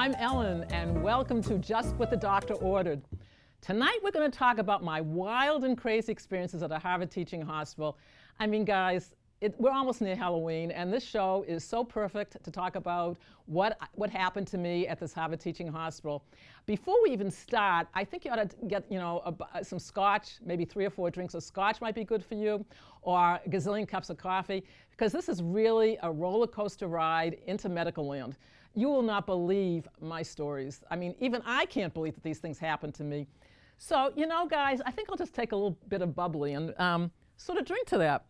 I'm Ellen, and welcome to Just What the Doctor Ordered. Tonight we're going to talk about my wild and crazy experiences at a Harvard teaching hospital. I mean, guys, we're almost near Halloween, and this show is so perfect to talk about what happened to me at this Harvard teaching hospital. Before we even start, I think you ought to get, some scotch, maybe 3 or 4 drinks of scotch might be good for you, or a gazillion cups of coffee, because this is really a roller coaster ride into medical land. You will not believe my stories. I mean, even I can't believe that these things happened to me. So, guys, I think I'll just take a little bit of bubbly and sort of drink to that.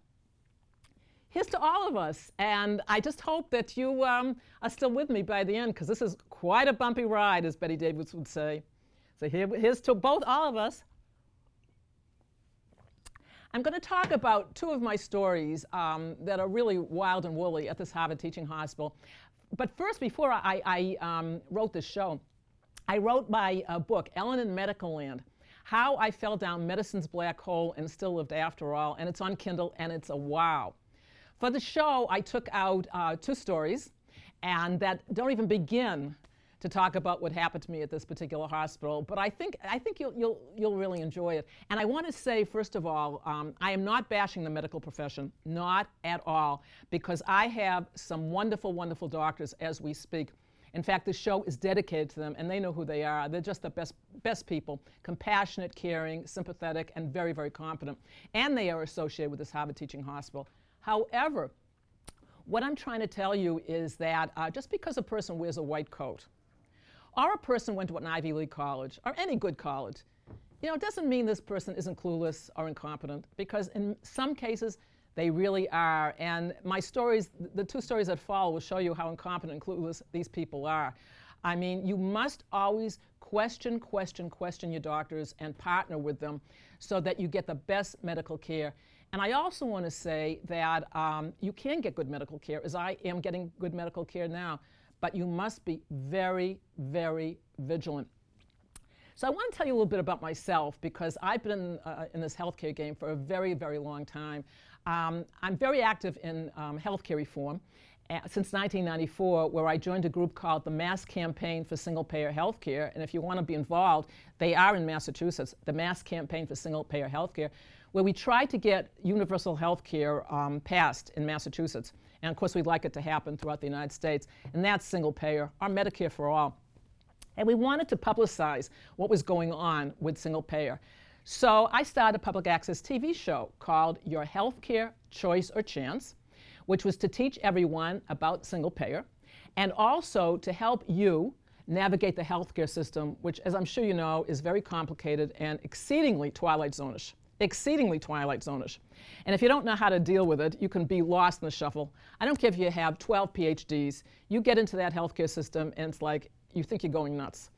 Here's to all of us, and I just hope that you are still with me by the end, because this is quite a bumpy ride, as Betty Davis would say. So here's to all of us. I'm going to talk about 2 of my stories that are really wild and woolly at this Harvard teaching hospital. But first, before I wrote this show, I wrote my book, Ellen in Medical Land, How I Fell Down Medicine's Black Hole and Still Lived After All, and it's on Kindle, and it's a wow. For the show, I took out 2 stories, and that don't even begin to talk about what happened to me at this particular hospital. But I think you'll really enjoy it. And I want to say, first of all, I am not bashing the medical profession, not at all, because I have some wonderful, wonderful doctors as we speak. In fact, the show is dedicated to them, and they know who they are. They're just the best people, compassionate, caring, sympathetic, and very, very competent. And they are associated with this Harvard teaching hospital. However, what I'm trying to tell you is that just because a person wears a white coat, or a person went to an Ivy League college, or any good college, it doesn't mean this person isn't clueless or incompetent, because in some cases, they really are. And my stories, the 2 stories that follow, will show you how incompetent and clueless these people are. I mean, you must always question your doctors and partner with them so that you get the best medical care. And I also want to say that you can get good medical care, as I am getting good medical care now, but you must be very, very vigilant. So I want to tell you a little bit about myself, because I've been in this healthcare game for a very, very long time. I'm very active in healthcare reform since 1994, where I joined a group called the Mass Campaign for Single-Payer Healthcare. And if you want to be involved, they are in Massachusetts, the Mass Campaign for Single-Payer Healthcare, where we tried to get universal health care passed in Massachusetts. And of course, we'd like it to happen throughout the United States. And that's single payer, or Medicare for all. And we wanted to publicize what was going on with single payer. So I started a public access TV show called Your Healthcare Choice or Chance, which was to teach everyone about single payer, and also to help you navigate the healthcare system, which, as I'm sure you know, is very complicated and exceedingly Twilight Zone-ish. Exceedingly Twilight Zone-ish. And if you don't know how to deal with it, you can be lost in the shuffle. I don't care if you have 12 PhDs. You get into that healthcare system, and it's like you think you're going nuts.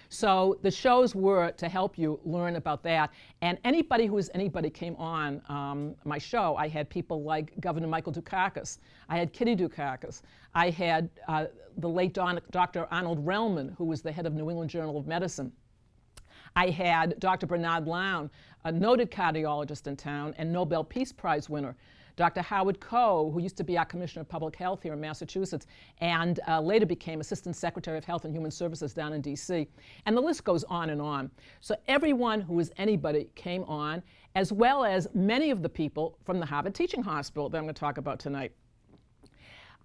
So the shows were to help you learn about that. And anybody who is anybody came on my show. I had people like Governor Michael Dukakis. I had Kitty Dukakis. I had the late Dr. Arnold Relman, who was the head of New England Journal of Medicine. I had Dr. Bernard Lown, a noted cardiologist in town and Nobel Peace Prize winner. Dr. Howard Koh, who used to be our Commissioner of Public Health here in Massachusetts, and later became Assistant Secretary of Health and Human Services down in DC. And the list goes on and on. So everyone who is anybody came on, as well as many of the people from the Harvard Teaching Hospital that I'm going to talk about tonight.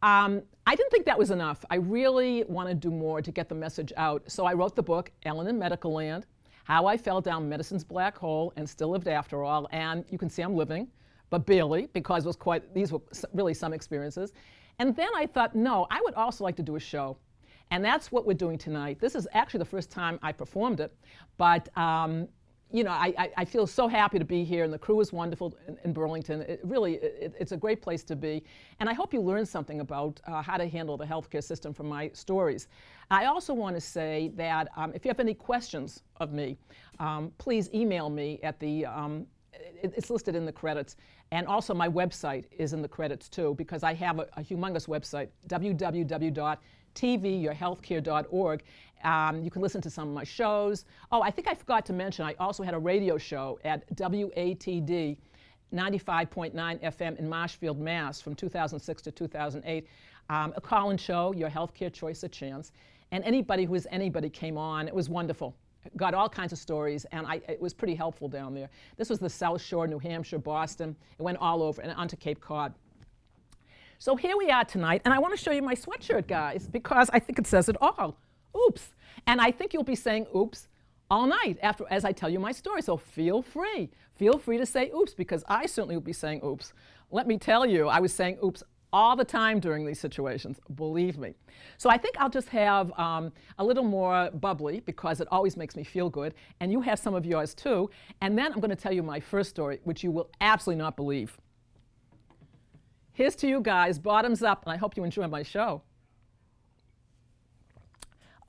I didn't think that was enough. I really want to do more to get the message out. So I wrote the book, Ellen in Medical Land, How I Fell Down Medicine's Black Hole and Still Lived After All. And you can see I'm living, but barely, because these were really some experiences. And then I thought, no, I would also like to do a show. And that's what we're doing tonight. This is actually the first time I performed it. But I feel so happy to be here, and the crew is wonderful in Burlington. It's a great place to be. And I hope you learned something about how to handle the healthcare system from my stories. I also want to say that if you have any questions of me, please email me at the, it's listed in the credits. And also my website is in the credits too, because I have a humongous website, www.tvyourhealthcare.org. You can listen to some of my shows. Oh, I think I forgot to mention, I also had a radio show at WATD 95.9 FM in Marshfield, Mass. from 2006 to 2008. A call-in show, Your Healthcare Choice or Chance. and anybody who is anybody came on. It was wonderful. Got all kinds of stories, and it was pretty helpful down there. This was the South Shore, New Hampshire, Boston. It went all over and onto Cape Cod. So here we are tonight, and I want to show you my sweatshirt, guys, because I think it says it all. Oops. And I think you'll be saying oops all night as I tell you my story. So feel free. Feel free to say oops, because I certainly will be saying oops. Let me tell you, I was saying oops all the time during these situations, believe me. So I think I'll just have a little more bubbly, because it always makes me feel good, and you have some of yours too. And then I'm going to tell you my first story, which you will absolutely not believe. Here's to you guys, bottoms up, and I hope you enjoy my show.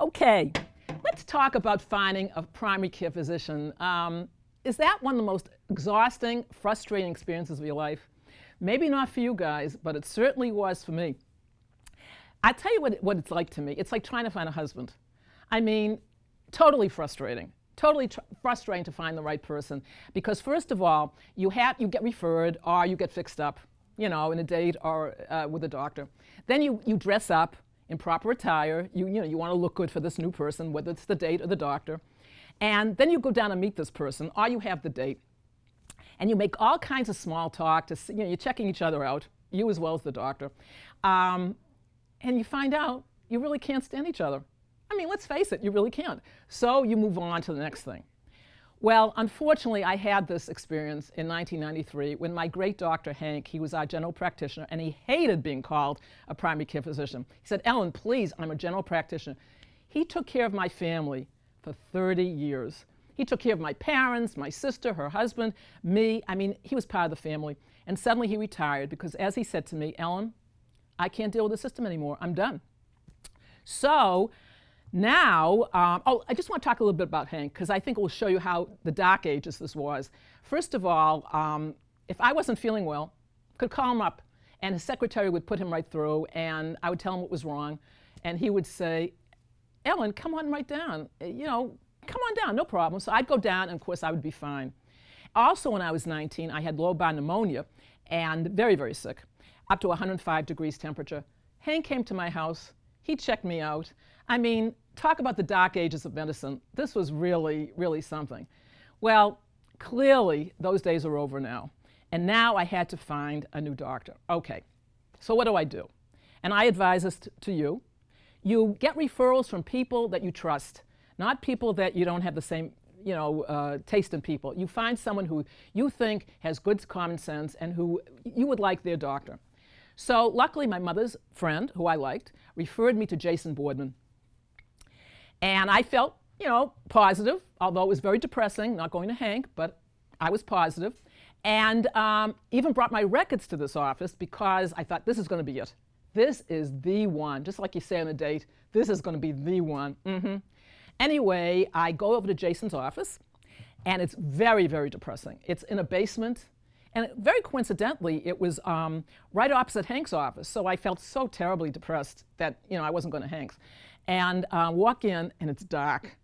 Okay, let's talk about finding a primary care physician. Is that one of the most exhausting, frustrating experiences of your life? Maybe not for you guys, but it certainly was for me. I tell you what it's like to me. It's like trying to find a husband. I mean, totally frustrating. Totally frustrating to find the right person, because first of all, you get referred or you get fixed up, you know, in a date or with a doctor. Then you dress up in proper attire. You want to look good for this new person, whether it's the date or the doctor. And then you go down and meet this person, or you have the date. And you make all kinds of small talk to see, you're checking each other out, you as well as the doctor. And you find out you really can't stand each other. I mean, let's face it, you really can't. So you move on to the next thing. Well, unfortunately, I had this experience in 1993 when my great Dr. Hank, he was our general practitioner, and he hated being called a primary care physician. He said, Ellen, please, I'm a general practitioner. He took care of my family for 30 years. He took care of my parents, my sister, her husband, me. I mean, he was part of the family. And suddenly he retired because, as he said to me, Ellen, I can't deal with the system anymore. I'm done. So now, I just want to talk a little bit about Hank, because I think it will show you how the dark ages this was. First of all, if I wasn't feeling well, I could call him up, and his secretary would put him right through, and I would tell him what was wrong, and he would say, Ellen, come on right down. Come on down, no problem. So I'd go down, and of course I would be fine. Also, when I was 19, I had lobar pneumonia and very, very sick, up to 105 degrees temperature. Hank came to my house. He checked me out. I mean, talk about the dark ages of medicine. This was really, really something. Well, clearly those days are over now. And now I had to find a new doctor. Okay, so what do? And I advise this to you. You get referrals from people that you trust, not people that you don't have the same taste in people. You find someone who you think has good common sense and who you would like their doctor. So luckily, my mother's friend, who I liked, referred me to Jason Boardman. And I felt, positive, although it was very depressing, not going to Hank, but I was positive. And even brought my records to this office because I thought, this is going to be it. This is the one. Just like you say on a date, this is going to be the one. Anyway, I go over to Jason's office, and it's very, very depressing. It's in a basement, and very coincidentally, it was right opposite Hank's office, so I felt so terribly depressed that I wasn't going to Hank's. And walk in, and it's dark,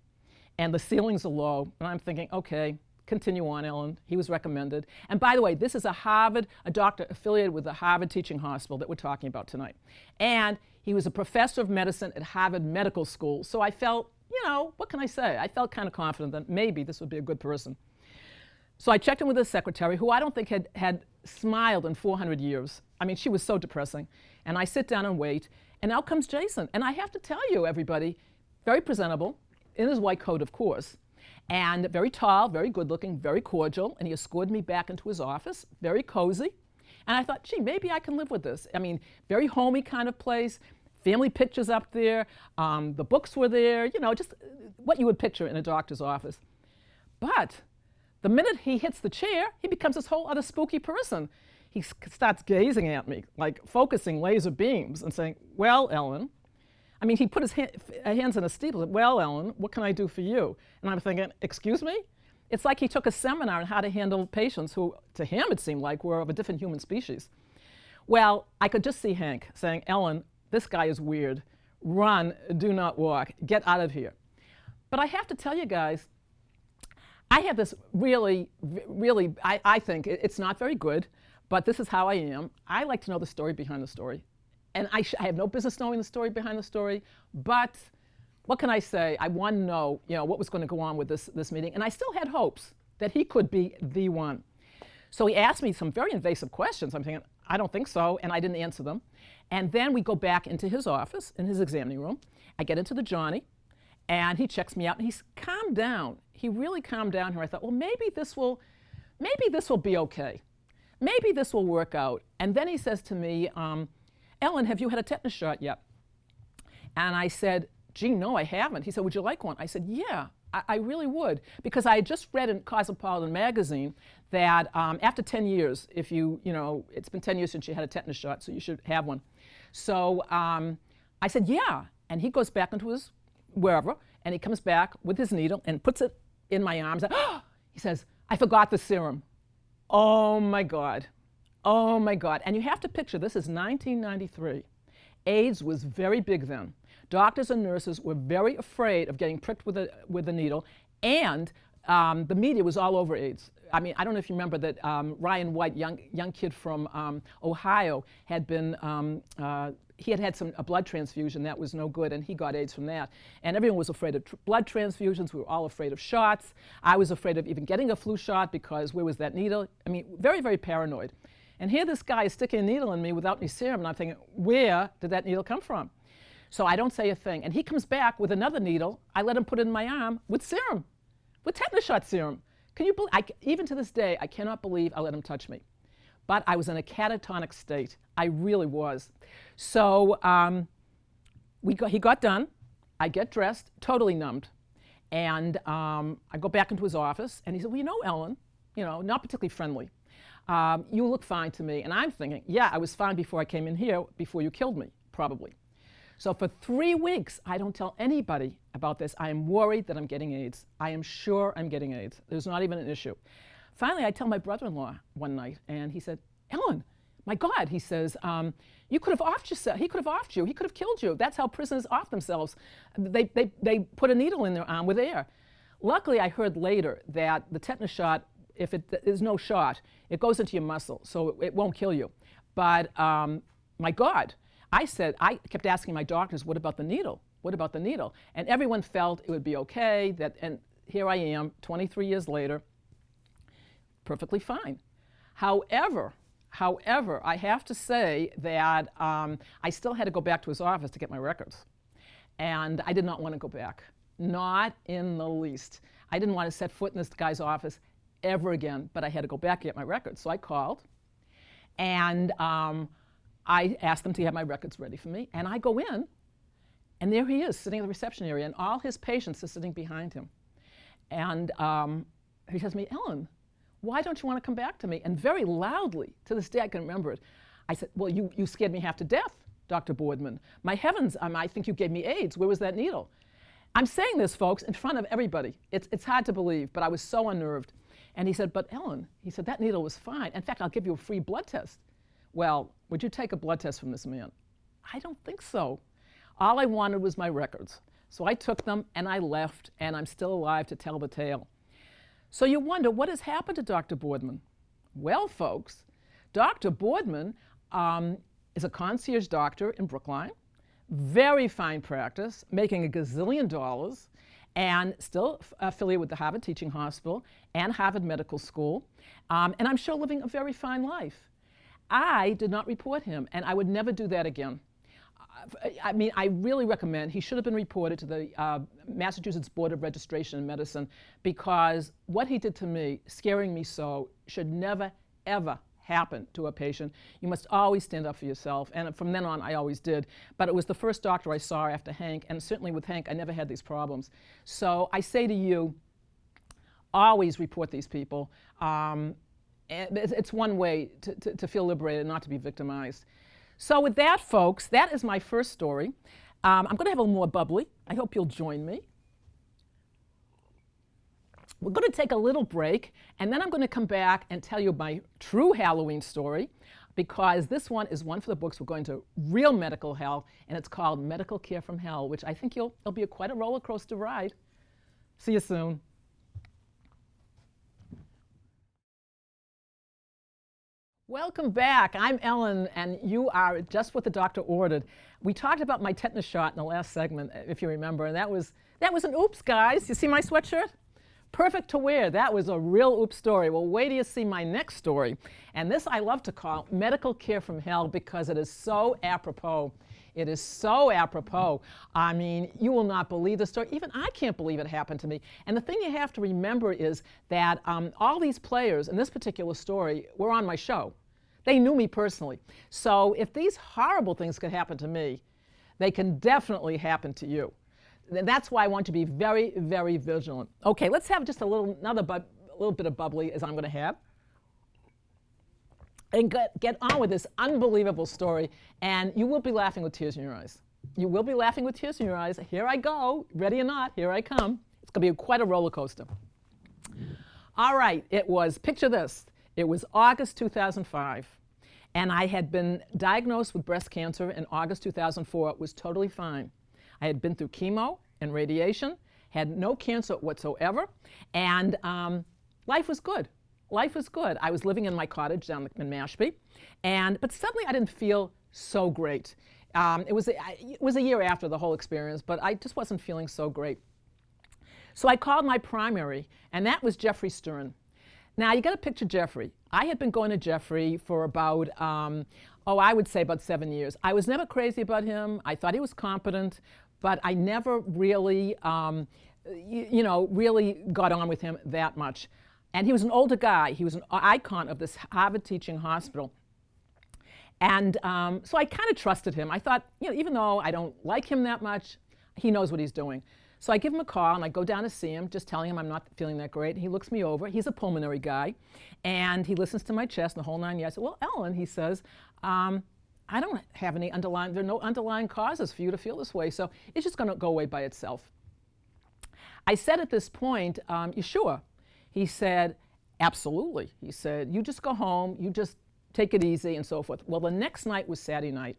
and the ceilings are low, and I'm thinking, okay, continue on, Ellen. He was recommended. And by the way, this is a doctor affiliated with the Harvard Teaching Hospital that we're talking about tonight. And he was a professor of medicine at Harvard Medical School, so I felt, what can I say? I felt kind of confident that maybe this would be a good person. So I checked in with his secretary, who I don't think had smiled in 400 years. I mean, she was so depressing. And I sit down and wait, and out comes Jason. And I have to tell you, everybody, very presentable, in his white coat, of course, and very tall, very good-looking, very cordial. And he escorted me back into his office, very cozy. And I thought, gee, maybe I can live with this. I mean, very homey kind of place. Family pictures up there, the books were there, just what you would picture in a doctor's office. But the minute he hits the chair, he becomes this whole other spooky person. He starts gazing at me, like focusing laser beams and saying, well, Ellen, I mean, he put his hands in a steeple, well, Ellen, what can I do for you? And I'm thinking, excuse me? It's like he took a seminar on how to handle patients who, to him, it seemed like, were of a different human species. Well, I could just see Hank saying, Ellen, this guy is weird. Run, do not walk. Get out of here. But I have to tell you guys, I have this really, I think it's not very good, but this is how I am. I like to know the story behind the story. And I have no business knowing the story behind the story, but what can I say? I wanted to know, what was going to go on with this meeting, and I still had hopes that he could be the one. So he asked me some very invasive questions. I'm thinking, I don't think so, and I didn't answer them. And then we go back into his office, in his examining room. I get into the Johnny, and he checks me out, and he's calmed down. He really calmed down here. I thought, well, maybe this will be okay. Maybe this will work out. And then he says to me, Ellen, have you had a tetanus shot yet? And I said, gee, no, I haven't. He said, would you like one? I said, yeah, I really would. Because I had just read in Cosmopolitan magazine that after 10 years, it's been 10 years since you had a tetanus shot, so you should have one. So I said, yeah. And he goes back into his wherever, and he comes back with his needle and puts it in my arms. He says, I forgot the serum. Oh, my God. Oh, my God. And you have to picture, this is 1993. AIDS was very big then. Doctors and nurses were very afraid of getting pricked with a needle, and the media was all over AIDS. I mean, I don't know if you remember that Ryan White, young kid from Ohio, had been he had a blood transfusion that was no good, and he got AIDS from that. And everyone was afraid of blood transfusions. We were all afraid of shots. I was afraid of even getting a flu shot because where was that needle? I mean, very, very paranoid. And here this guy is sticking a needle in me without any serum, and I'm thinking, where did that needle come from? So I don't say a thing. And he comes back with another needle. I let him put it in my arm with serum, with tetanus shot serum. Can you believe? Even to this day, I cannot believe I let him touch me. But I was in a catatonic state. I really was. So he got done. I get dressed, totally numbed. And I go back into his office, and he said, well, Ellen, not particularly friendly. You look fine to me. And I'm thinking, yeah, I was fine before I came in here, before you killed me, probably. So for 3 weeks, I don't tell anybody about this. I am worried that I'm getting AIDS. I am sure I'm getting AIDS. There's not even an issue. Finally, I tell my brother-in-law one night, and he said, Ellen, my God, he says, you could have offed yourself. He could have offed you. He could have killed you. That's how prisoners off themselves. They put a needle in their arm with air. Luckily, I heard later that the tetanus shot, if there's no shot, it goes into your muscle, so it won't kill you. But my God, I kept asking my doctors, what about the needle? What about the needle? And everyone felt it would be okay, and here I am, 23 years later, perfectly fine. However, I have to say that I still had to go back to his office to get my records. And I did not want to go back, not in the least. I didn't want to set foot in this guy's office ever again, but I had to go back and get my records. So I called, and I asked them to have my records ready for me, and I go in, and there he is, sitting in the reception area, and all his patients are sitting behind him. And he says to me, Ellen, why don't you want to come back to me? And very loudly, to this day I can remember it, I said, well, you scared me half to death, Dr. Boardman. My heavens, I think you gave me AIDS. Where was that needle? I'm saying this, folks, in front of everybody. It's hard to believe, but I was so unnerved. And he said, but Ellen, he said, that needle was fine. In fact, I'll give you a free blood test. Well, would you take a blood test from this man? I don't think so. All I wanted was my records. So I took them, and I left, and I'm still alive to tell the tale. So you wonder, what has happened to Dr. Boardman? Well, folks, Dr. Boardman is a concierge doctor in Brookline, very fine practice, making $1 gazillion, and still affiliated with the Harvard Teaching Hospital and Harvard Medical School, and I'm sure living a very fine life. I did not report him, and I would never do that again. I mean, I really recommend he should have been reported to the Massachusetts Board of Registration in Medicine, because what he did to me, scaring me so, should never, ever happen to a patient. You must always stand up for yourself, and from then on I always did. But it was the first doctor I saw after Hank, and certainly with Hank I never had these problems. So I say to you, always report these people. It's one way to feel liberated and not to be victimized. So with that, folks, that is my first story. I'm going to have a little more bubbly. I hope you'll join me. We're going to take a little break, and then I'm going to come back and tell you my true Halloween story, because this one is one for the books. We're going to real medical hell, and it's called Medical Care from Hell, which I think it'll be quite a roller coaster ride. See you soon. Welcome back. I'm Ellen, and you are just what the doctor ordered. We talked about my tetanus shot in the last segment, if you remember, and that was an oops, guys. You see my sweatshirt? Perfect to wear. That was a real oops story. Well, wait till you see my next story. And this I love to call Medical Care from Hell because it is so apropos. It is so apropos. I mean, you will not believe the story. Even I can't believe it happened to me. And the thing you have to remember is that all these players in this particular story were on my show. They knew me personally. So if these horrible things could happen to me, they can definitely happen to you. And that's why I want to be very, very vigilant. Okay, let's have just a little bit of bubbly as I'm going to have. And get on with this unbelievable story. And you will be laughing with tears in your eyes. You will be laughing with tears in your eyes. Here I go. Ready or not, here I come. It's going to be quite a roller coaster. All right, picture this. It was August 2005, and I had been diagnosed with breast cancer in August 2004. It was totally fine. I had been through chemo and radiation, had no cancer whatsoever, and life was good. Life was good. I was living in my cottage down in Mashpee, but suddenly I didn't feel so great. It was a year after the whole experience, but I just wasn't feeling so great. So I called my primary, and that was Jeffrey Stern. Now, you got to picture Jeffrey. I had been going to Jeffrey for about, I would say about 7 years. I was never crazy about him. I thought he was competent, but I never really, really got on with him that much. And he was an older guy. He was an icon of this Harvard teaching hospital. And so I kind of trusted him. I thought, even though I don't like him that much, he knows what he's doing. So I give him a call, and I go down to see him, just telling him I'm not feeling that great. He looks me over. He's a pulmonary guy, and he listens to my chest and the whole 9 yards. I said, well, Ellen, he says, I don't have any there are no underlying causes for you to feel this way, so it's just going to go away by itself. I said at this point, you sure? He said, absolutely. He said, you just go home, you just take it easy, and so forth. Well, the next night was Saturday night,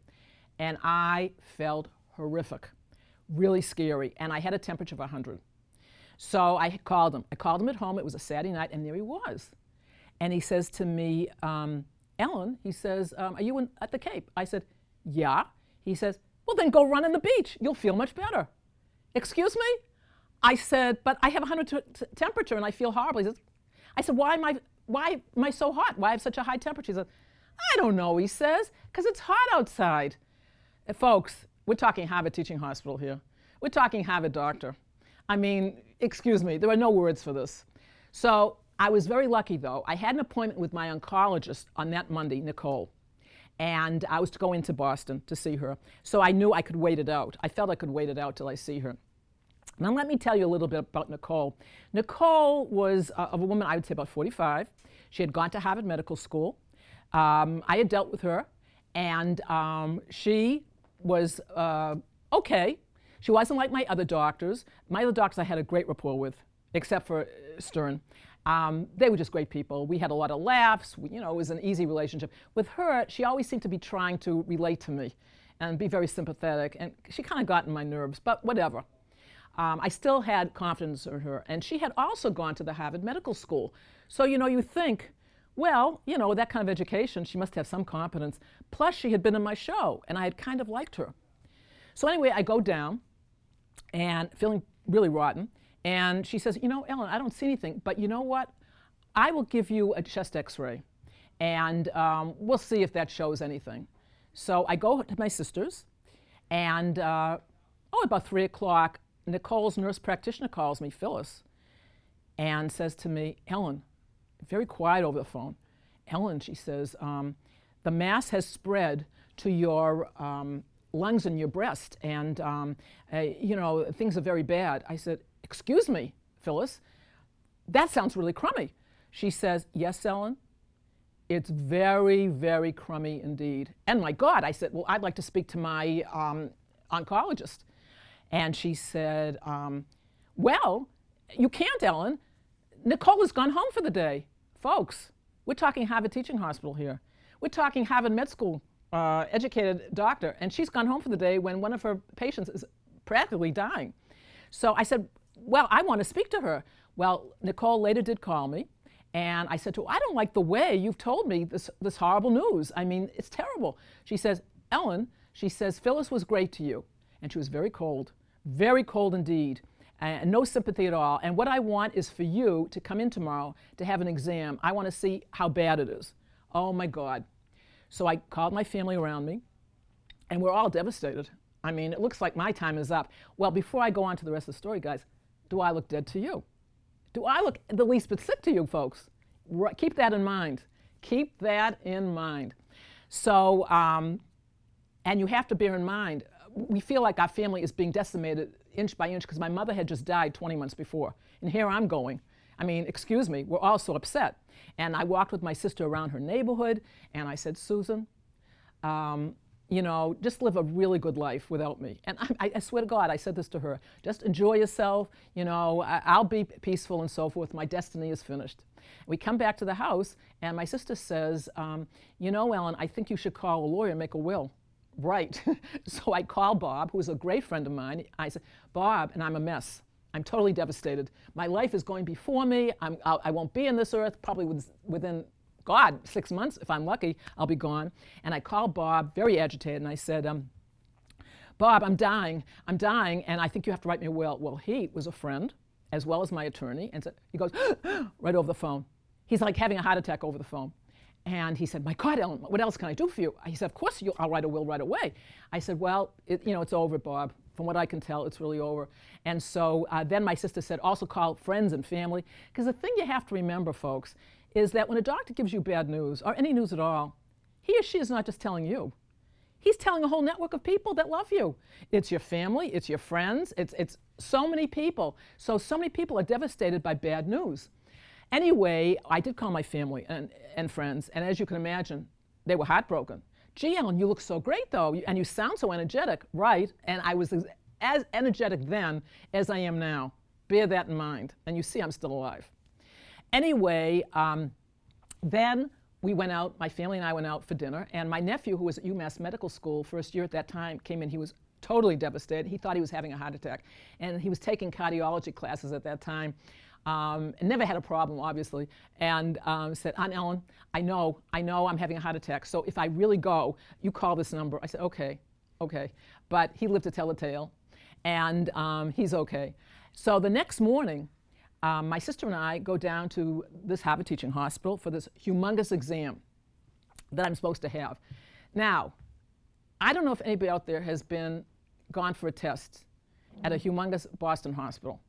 and I felt horrific. Really scary, and I had a temperature of 100. So I called him. I called him at home. It was a Saturday night, and there he was. And he says to me, Ellen, he says, are you at the Cape? I said, yeah. He says, well, then go run on the beach. You'll feel much better. Excuse me? I said, but I have 100 temperature, and I feel horrible. He says, I said, why am I so hot? Why have such a high temperature? He said, I don't know, he says, because it's hot outside. Folks, we're talking Harvard Teaching Hospital here. We're talking Harvard doctor. I mean, excuse me, there are no words for this. So I was very lucky, though. I had an appointment with my oncologist on that Monday, Nicole. And I was to go into Boston to see her. So I knew I could wait it out. I felt I could wait it out till I see her. Now let me tell you a little bit about Nicole. Nicole was a woman, I would say about 45. She had gone to Harvard Medical School. I had dealt with her, and she was okay. She wasn't like my other doctors. My other doctors I had a great rapport with, except for Stern. They were just great people. We had a lot of laughs. It was an easy relationship. With her, she always seemed to be trying to relate to me and be very sympathetic, and she kind of got in my nerves, but whatever. I still had confidence in her, and she had also gone to the Harvard Medical School. So, you think, well, that kind of education, she must have some competence. Plus, she had been in my show, and I had kind of liked her. So anyway, I go down, and feeling really rotten, and she says, Ellen, I don't see anything, but you know what? I will give you a chest x-ray, and we'll see if that shows anything. So I go to my sister's, and about 3 o'clock, Nicole's nurse practitioner calls me, Phyllis, and says to me, Ellen, very quiet over the phone, Ellen, she says, the mass has spread to your lungs and your breast, and things are very bad. I said, excuse me, Phyllis, that sounds really crummy. She says, yes, Ellen, it's very, very crummy indeed. And my God, I said, well, I'd like to speak to my oncologist. And she said, well, you can't, Ellen. Nicole has gone home for the day. Folks, we're talking Harvard Teaching Hospital here. We're talking Harvard Med School educated doctor, and she's gone home for the day when one of her patients is practically dying. So I said, well, I want to speak to her. Well, Nicole later did call me, And I said to her, I don't like the way you've told me this horrible news. I mean, it's terrible. She says, Ellen, she says, Phyllis was great to you. And she was very cold indeed, and no sympathy at all. And what I want is for you to come in tomorrow to have an exam. I want to see how bad it is. Oh my God. So I called my family around me, and we're all devastated. I mean, it looks like my time is up. Well, before I go on to the rest of the story, guys, do I look dead to you? Do I look the least bit sick to you, folks? Keep that in mind. Keep that in mind. So, and you have to bear in mind, we feel like our family is being decimated inch by inch because my mother had just died 20 months before. And here I'm going. I mean, excuse me, we're all so upset. And I walked with my sister around her neighborhood, and I said, Susan, you know, just live a really good life without me. And I swear to God, I said this to her, just enjoy yourself, you know, I'll be peaceful and so forth. My destiny is finished. We come back to the house, and my sister says, you know, Ellen, I think you should call a lawyer and make a will. Right. So I called Bob, who was a great friend of mine. I said, Bob, and I'm a mess. I'm totally devastated. My life is going before me. I won't be in this earth, probably within, God, 6 months. If I'm lucky, I'll be gone. And I called Bob, very agitated, and I said, Bob, I'm dying, and I think you have to write me a will. Well, he was a friend, as well as my attorney, and so he goes, right over the phone. He's like having a heart attack over the phone. And he said, my God, Ellen, what else can I do for you? He said, of course, I'll write a will right away. I said, well, you know, it's over, Bob. From what I can tell, it's really over. And so then my sister said, also call friends and family. Because the thing you have to remember, folks, is that when a doctor gives you bad news, or any news at all, he or she is not just telling you. He's telling a whole network of people that love you. It's your family, it's your friends, it's so many people. So many people are devastated by bad news. Anyway, I did call my family and friends, and as you can imagine, they were heartbroken. Gee, Ellen, you look so great, though, and you sound so energetic. Right, and I was as energetic then as I am now. Bear that in mind, and you see I'm still alive. Anyway, then we went out, my family and I went out for dinner, and my nephew, who was at UMass Medical School, first year at that time, came in. He was totally devastated. He thought he was having a heart attack, and he was taking cardiology classes at that time. And never had a problem, obviously, and said, Aunt Ellen, I know I'm having a heart attack, so if I really go, you call this number. I said, okay. But he lived to tell the tale, and he's okay. So the next morning, my sister and I go down to this Harvard Teaching Hospital for this humongous exam that I'm supposed to have. Now, I don't know if anybody out there has gone for a test at a humongous Boston hospital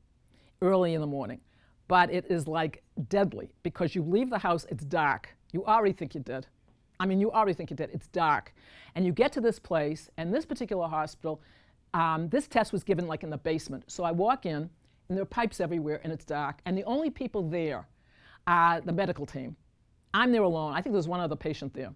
early in the morning. But it is like deadly because you leave the house, it's dark. You already think you're dead. I mean, you already think you're dead. It's dark. And you get to this place, and this particular hospital, this test was given like in the basement. So I walk in, and there are pipes everywhere, and it's dark. And the only people there are the medical team. I'm there alone. I think there's one other patient there,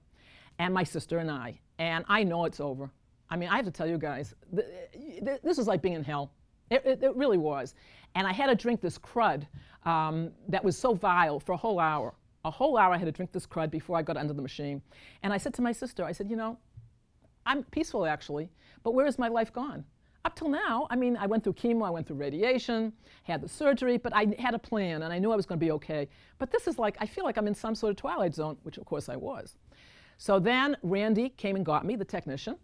and my sister and I. And I know it's over. I mean, I have to tell you guys, this is like being in hell. It really was. And I had to drink this crud that was so vile for a whole hour. A whole hour I had to drink this crud before I got under the machine. And I said to my sister, I said, you know, I'm peaceful actually, but where is my life gone? Up till now, I mean, I went through chemo, I went through radiation, had the surgery, but I had a plan and I knew I was going to be okay. But this is like, I feel like I'm in some sort of twilight zone, which of course I was. So then Randy came and got me, the technician,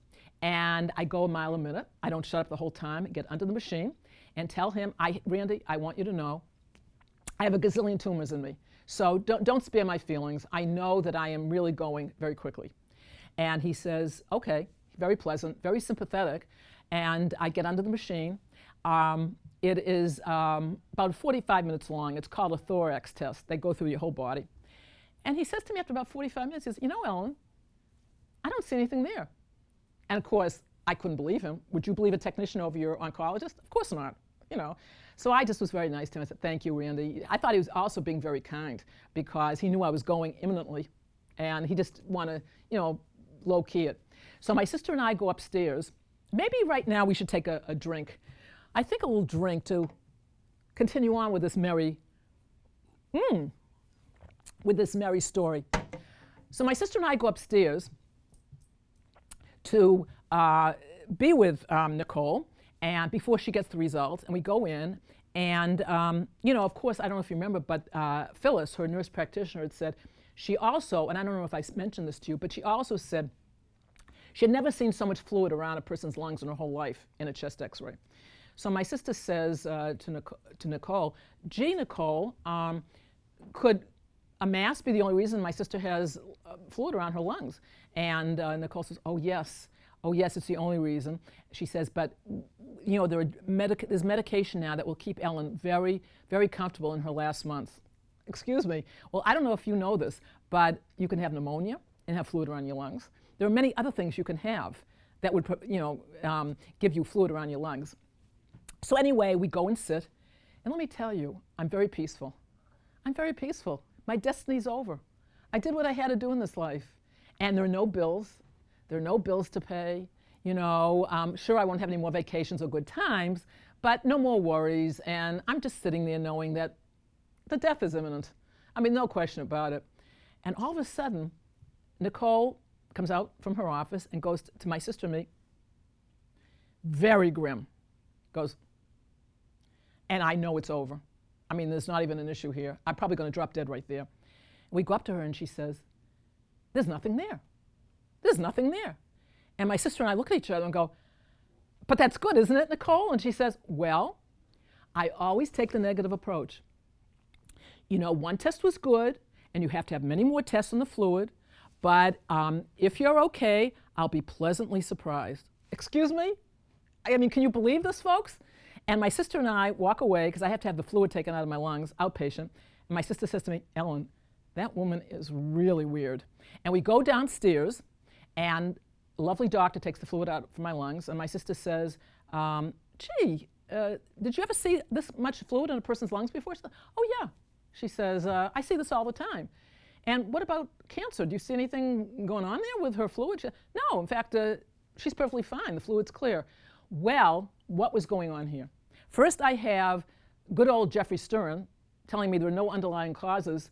and I go a mile a minute. I don't shut up the whole time, get under the machine, and tell him, Randy, I want you to know, I have a gazillion tumors in me. So don't spare my feelings. I know that I am really going very quickly. And he says, okay, very pleasant, very sympathetic. And I get under the machine. It is about 45 minutes long. It's called a thorax test. They go through your whole body. And he says to me after about 45 minutes, he says, you know, Ellen, I don't see anything there. And of course, I couldn't believe him. Would you believe a technician over your oncologist? Of course not, you know. So I just was very nice to him. I said, thank you, Randy. I thought he was also being very kind because he knew I was going imminently. And he just wanted to, you know, low-key it. So my sister and I go upstairs. Maybe right now we should take a drink. I think a little drink to continue on with this merry story. So my sister and I go upstairs to be with Nicole, and before she gets the results, and we go in, And, of course, I don't know if you remember, but Phyllis, her nurse practitioner, had said, she also, and I don't know if I mentioned this to you, but she also said she had never seen so much fluid around a person's lungs in her whole life in a chest x-ray. So my sister says to Nicole, gee, Nicole, could a mass be the only reason my sister has fluid around her lungs? And Nicole says, oh yes, it's the only reason. She says, but there's medication now that will keep Ellen very, very comfortable in her last month. Excuse me. Well, I don't know if you know this, but you can have pneumonia and have fluid around your lungs. There are many other things you can have that would, give you fluid around your lungs. So anyway, we go and sit, and let me tell you, I'm very peaceful. I'm very peaceful. My destiny's over. I did what I had to do in this life, and there are no bills. There are no bills to pay. Sure, I won't have any more vacations or good times, but no more worries, and I'm just sitting there knowing that the death is imminent. I mean, no question about it. And all of a sudden, Nicole comes out from her office and goes to my sister and me, very grim, goes, and I know it's over. I mean, there's not even an issue here. I'm probably going to drop dead right there. And we go up to her and she says, there's nothing there. There's nothing there. And my sister and I look at each other and go, but that's good, isn't it, Nicole? And she says, well, I always take the negative approach. One test was good, and you have to have many more tests on the fluid, but if you're okay, I'll be pleasantly surprised. Excuse me? I mean, can you believe this, folks? And my sister and I walk away, because I have to have the fluid taken out of my lungs, outpatient, and my sister says to me, Ellen, that woman is really weird. And we go downstairs, and a lovely doctor takes the fluid out from my lungs, and my sister says, gee, did you ever see this much fluid in a person's lungs before? She said, oh, yeah. She says, I see this all the time. And what about cancer? Do you see anything going on there with her fluid? She said, no, in fact, she's perfectly fine. The fluid's clear. Well, what was going on here? First, I have good old Jeffrey Stern telling me there are no underlying causes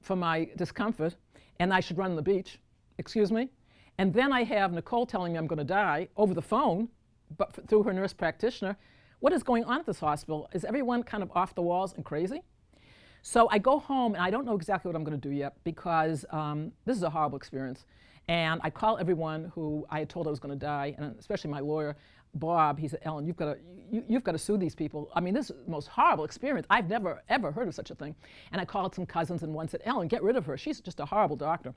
for my discomfort, and I should run on the beach. Excuse me? And then I have Nicole telling me I'm going to die over the phone, but through her nurse practitioner. What is going on at this hospital? Is everyone kind of off the walls and crazy? So I go home, and I don't know exactly what I'm going to do yet, because this is a horrible experience. And I call everyone who I had told I was going to die, and especially my lawyer, Bob. He said, Ellen, you've got to sue these people. I mean, this is the most horrible experience. I've never, ever heard of such a thing. And I called some cousins, and one said, Ellen, get rid of her. She's just a horrible doctor.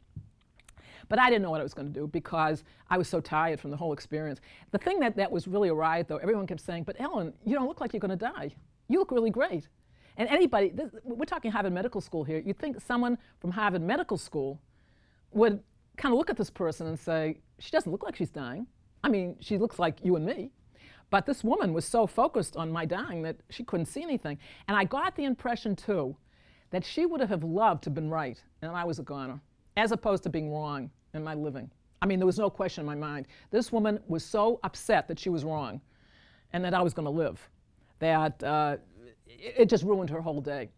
But I didn't know what I was going to do, because I was so tired from the whole experience. The thing that was really a riot, though, everyone kept saying, but Ellen, you don't look like you're going to die. You look really great. And anybody, we're talking Harvard Medical School here, you'd think someone from Harvard Medical School would kind of look at this person and say, she doesn't look like she's dying. I mean, she looks like you and me. But this woman was so focused on my dying that she couldn't see anything. And I got the impression, too, that she would have loved to have been right, and I was a goner, as opposed to being wrong in my living. I mean, there was no question in my mind. This woman was so upset that she was wrong and that I was going to live, that it just ruined her whole day.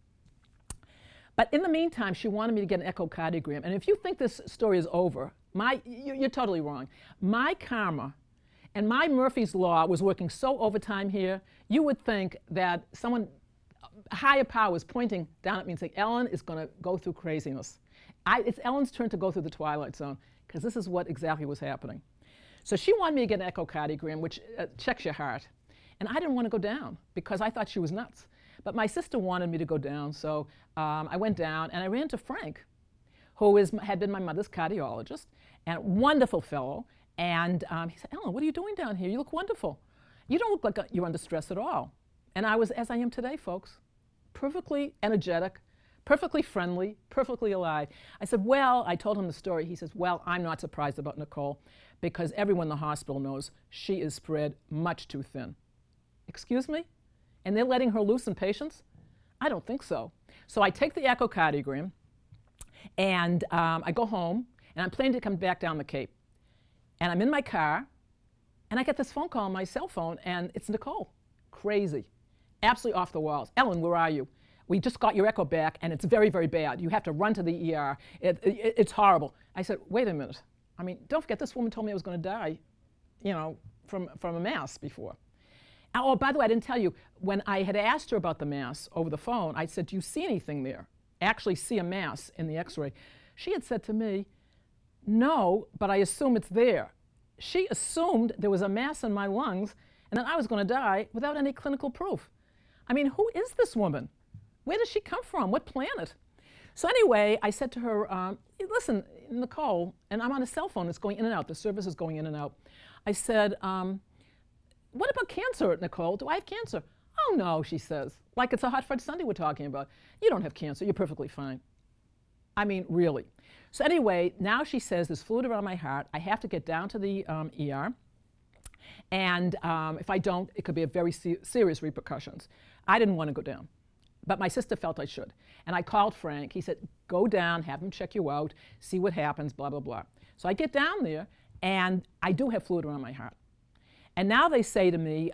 But in the meantime, she wanted me to get an echocardiogram. And if you think this story is over, you're totally wrong. My karma and my Murphy's Law was working so overtime here, you would think that someone, higher power, was pointing down at me and saying, Ellen is going to go through craziness. It's Ellen's turn to go through the twilight zone, because this is what exactly was happening. So she wanted me to get an echocardiogram, which checks your heart. And I didn't want to go down, because I thought she was nuts. But my sister wanted me to go down, so I went down, and I ran into Frank, who had been my mother's cardiologist, and wonderful fellow. And he said, Ellen, what are you doing down here? You look wonderful. You don't look like you're under stress at all. And I was, as I am today, folks, perfectly energetic, perfectly friendly, perfectly alive. I said, well, I told him the story. He says, well, I'm not surprised about Nicole, because everyone in the hospital knows she is spread much too thin. Excuse me? And they're letting her loose in patients? I don't think so. So I take the echocardiogram, and I go home, and I'm planning to come back down the Cape. And I'm in my car, and I get this phone call on my cell phone, and it's Nicole. Crazy. Absolutely off the walls. Ellen, where are you? We just got your echo back, and it's very, very bad. You have to run to the ER. It's horrible. I said, wait a minute. I mean, don't forget, this woman told me I was going to die, from a mass before. Oh, by the way, I didn't tell you, when I had asked her about the mass over the phone, I said, do you see anything there? Actually see a mass in the x-ray. She had said to me, no, but I assume it's there. She assumed there was a mass in my lungs and that I was going to die without any clinical proof. I mean, who is this woman? Where does she come from? What planet? So anyway, I said to her, listen, Nicole, and I'm on a cell phone, it's going in and out, the service is going in and out. I said, what about cancer, Nicole? Do I have cancer? Oh no, she says, like it's a hot fudge sundae we're talking about. You don't have cancer, you're perfectly fine. I mean, really. So anyway, now she says there's fluid around my heart, I have to get down to the ER, and if I don't, it could be a very serious repercussions. I didn't want to go down, but my sister felt I should. And I called Frank, he said, go down, have him check you out, see what happens, blah, blah, blah. So I get down there, and I do have fluid around my heart. And now they say to me,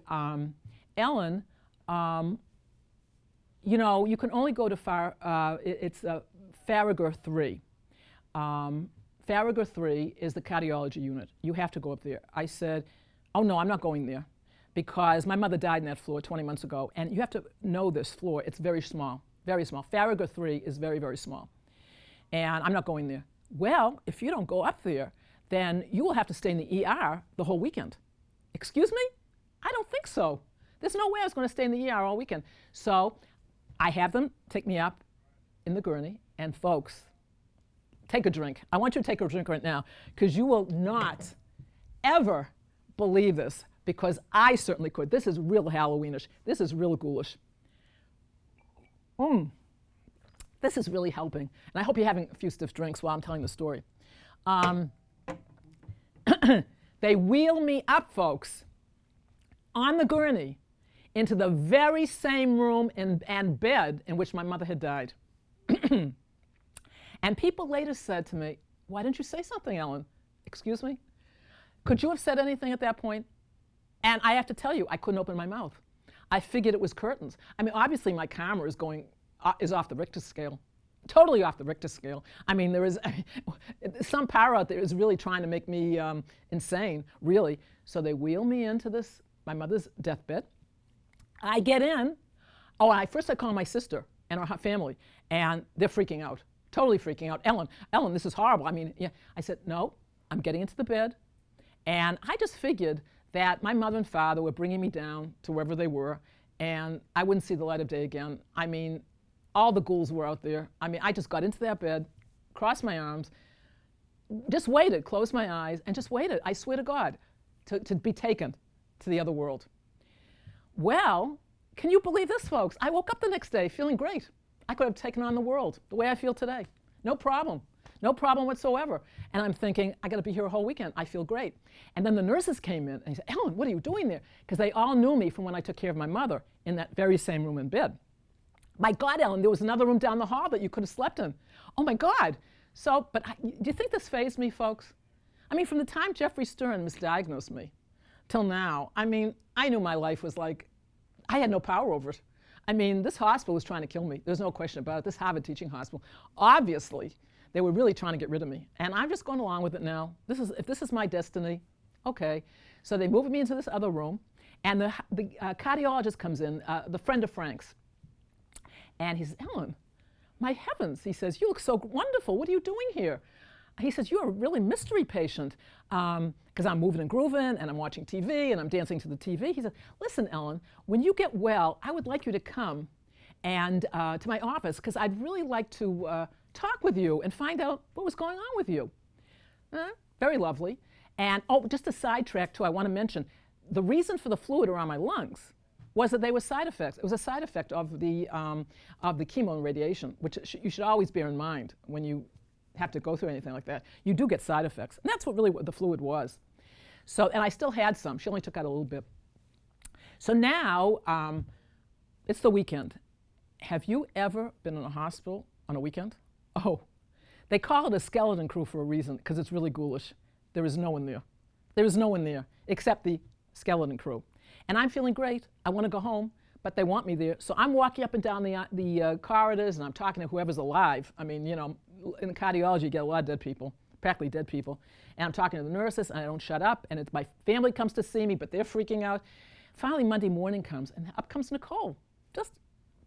Ellen, you know, you can only go to Farragut 3. Farragut 3 is the cardiology unit. You have to go up there. I said, oh no, I'm not going there because my mother died in that floor 20 months ago, and you have to know this floor. It's very small, very small. Farragut 3 is very, very small, and I'm not going there. Well, if you don't go up there, then you will have to stay in the ER the whole weekend. Excuse me? I don't think so. There's no way I was going to stay in the ER all weekend. So I have them take me up in the gurney, and folks, take a drink. I want you to take a drink right now, because you will not ever believe this, because I certainly could. This is real Halloweenish. This is real ghoulish. This is really helping. And I hope you're having a few stiff drinks while I'm telling the story. They wheel me up, folks, on the gurney into the very same room and bed in which my mother had died. And people later said to me, why didn't you say something, Ellen? Excuse me? Could you have said anything at that point? And I have to tell you, I couldn't open my mouth. I figured it was curtains. I mean, obviously my camera is off the Richter scale. Totally off the Richter scale. I mean, there is some power out there is really trying to make me insane, really. So they wheel me into my mother's deathbed. I get in. Oh, first I call my sister and her family, and they're freaking out, totally freaking out. Ellen, this is horrible. I mean, yeah. I said, no, I'm getting into the bed. And I just figured that my mother and father were bringing me down to wherever they were, and I wouldn't see the light of day again. I mean, all the ghouls were out there. I mean, I just got into that bed, crossed my arms, just waited, closed my eyes, and just waited, I swear to God, to be taken to the other world. Well, can you believe this, folks? I woke up the next day feeling great. I could have taken on the world the way I feel today. No problem. No problem whatsoever. And I'm thinking, I got to be here a whole weekend. I feel great. And then the nurses came in and they said, Ellen, what are you doing there? Because they all knew me from when I took care of my mother in that very same room in bed. My God, Ellen, there was another room down the hall that you could have slept in. Oh my God. So, but do you think this fazed me, folks? I mean, from the time Jeffrey Stern misdiagnosed me till now, I mean, I knew my life was like, I had no power over it. I mean, this hospital was trying to kill me. There's no question about it. This Harvard teaching hospital. Obviously, they were really trying to get rid of me. And I'm just going along with it now. If this is my destiny, okay. So they moved me into this other room. And the cardiologist comes in, the friend of Frank's. And he says, Ellen, my heavens. He says, you look so wonderful. What are you doing here? He says, you're a really mystery patient. Because I'm moving and grooving, and I'm watching TV, and I'm dancing to the TV. He said, listen, Ellen, when you get well, I would like you to come and to my office, because I'd really like to talk with you and find out what was going on with you. Very lovely. And oh, just a sidetrack too, I want to mention, the reason for the fluid around my lungs was that they were side effects. It was a side effect of the chemo and radiation, which you should always bear in mind when you have to go through anything like that. You do get side effects. And that's what the fluid was. So, and I still had some. She only took out a little bit. So now, it's the weekend. Have you ever been in a hospital on a weekend? Oh, they call it a skeleton crew for a reason, because it's really ghoulish. There is no one there. There is no one there except the skeleton crew. And I'm feeling great. I want to go home, but they want me there. So I'm walking up and down the corridors, and I'm talking to whoever's alive. I mean, you know, in cardiology, you get a lot of dead people, practically dead people. And I'm talking to the nurses, and I don't shut up. And my family comes to see me, but they're freaking out. Finally, Monday morning comes, and up comes Nicole, just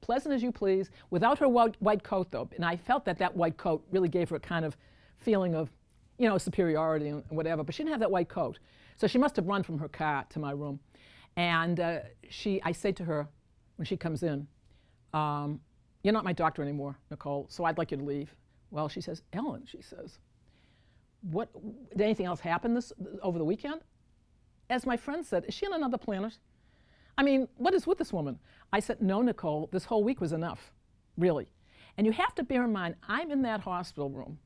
pleasant as you please, without her white coat, though. And I felt that that white coat really gave her a kind of feeling of, you know, superiority and whatever, but she didn't have that white coat. So she must have run from her car to my room. And I say to her when she comes in, you're not my doctor anymore, Nicole, so I'd like you to leave. Well, she says, Ellen, she says, what, did anything else happen over the weekend? As my friend said, is she on another planet? I mean, what is with this woman? I said, no, Nicole, this whole week was enough, really. And you have to bear in mind, I'm in that hospital room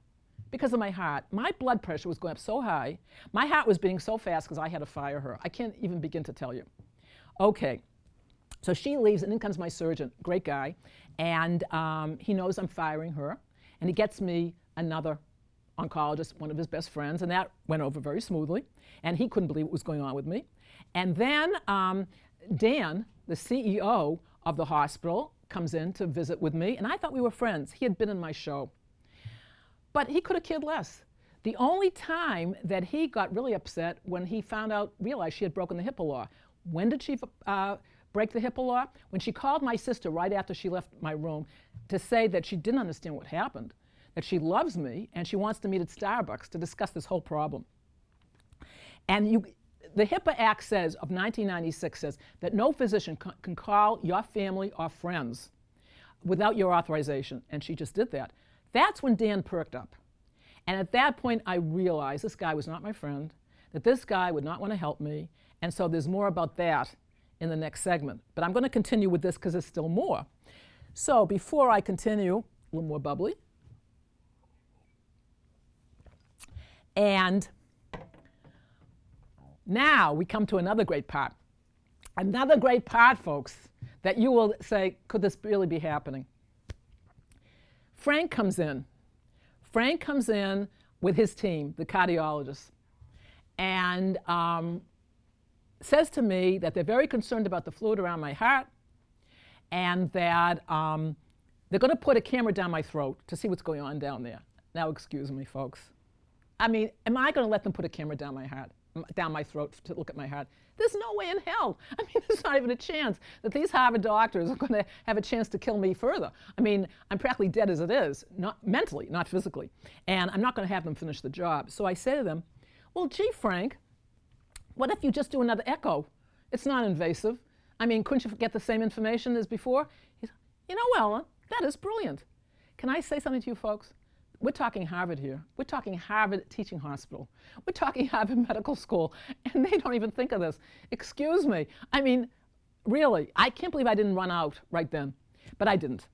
because of my heart. My blood pressure was going up so high. My heart was beating so fast because I had to fire her. I can't even begin to tell you. Okay, so she leaves, and in comes my surgeon, great guy, and he knows I'm firing her, and he gets me another oncologist, one of his best friends, and that went over very smoothly, and he couldn't believe what was going on with me. And then Dan, the CEO of the hospital, comes in to visit with me, and I thought we were friends. He had been in my show. But he could have cared less. The only time that he got really upset when he realized she had broken the HIPAA law. When did she break the HIPAA law? When she called my sister right after she left my room to say that she didn't understand what happened, that she loves me and she wants to meet at Starbucks to discuss this whole problem. And the HIPAA Act says, of 1996, says that no physician can call your family or friends without your authorization, and she just did that. That's when Dan perked up. And at that point, I realized this guy was not my friend, that this guy would not want to help me, and so there's more about that in the next segment. But I'm going to continue with this because there's still more. So before I continue, a little more bubbly. And now we come to another great part. Another great part, folks, that you will say, could this really be happening? Frank comes in. Frank comes in with his team, the cardiologist, and says to me that they're very concerned about the fluid around my heart, and that they're going to put a camera down my throat to see what's going on down there. Now, excuse me, folks. I mean, am I going to let them put a camera down my throat to look at my heart? There's no way in hell. I mean, there's not even a chance that these Harvard doctors are going to have a chance to kill me further. I mean, I'm practically dead as it is, not mentally, not physically. And I'm not going to have them finish the job. So I say to them, well, gee, Frank, what if you just do another echo? It's not invasive. I mean, couldn't you get the same information as before? He said, you know, Ellen, that is brilliant. Can I say something to you folks? We're talking Harvard here. We're talking Harvard Teaching Hospital. We're talking Harvard Medical School, and they don't even think of this. Excuse me. I mean, really, I can't believe I didn't run out right then, but I didn't.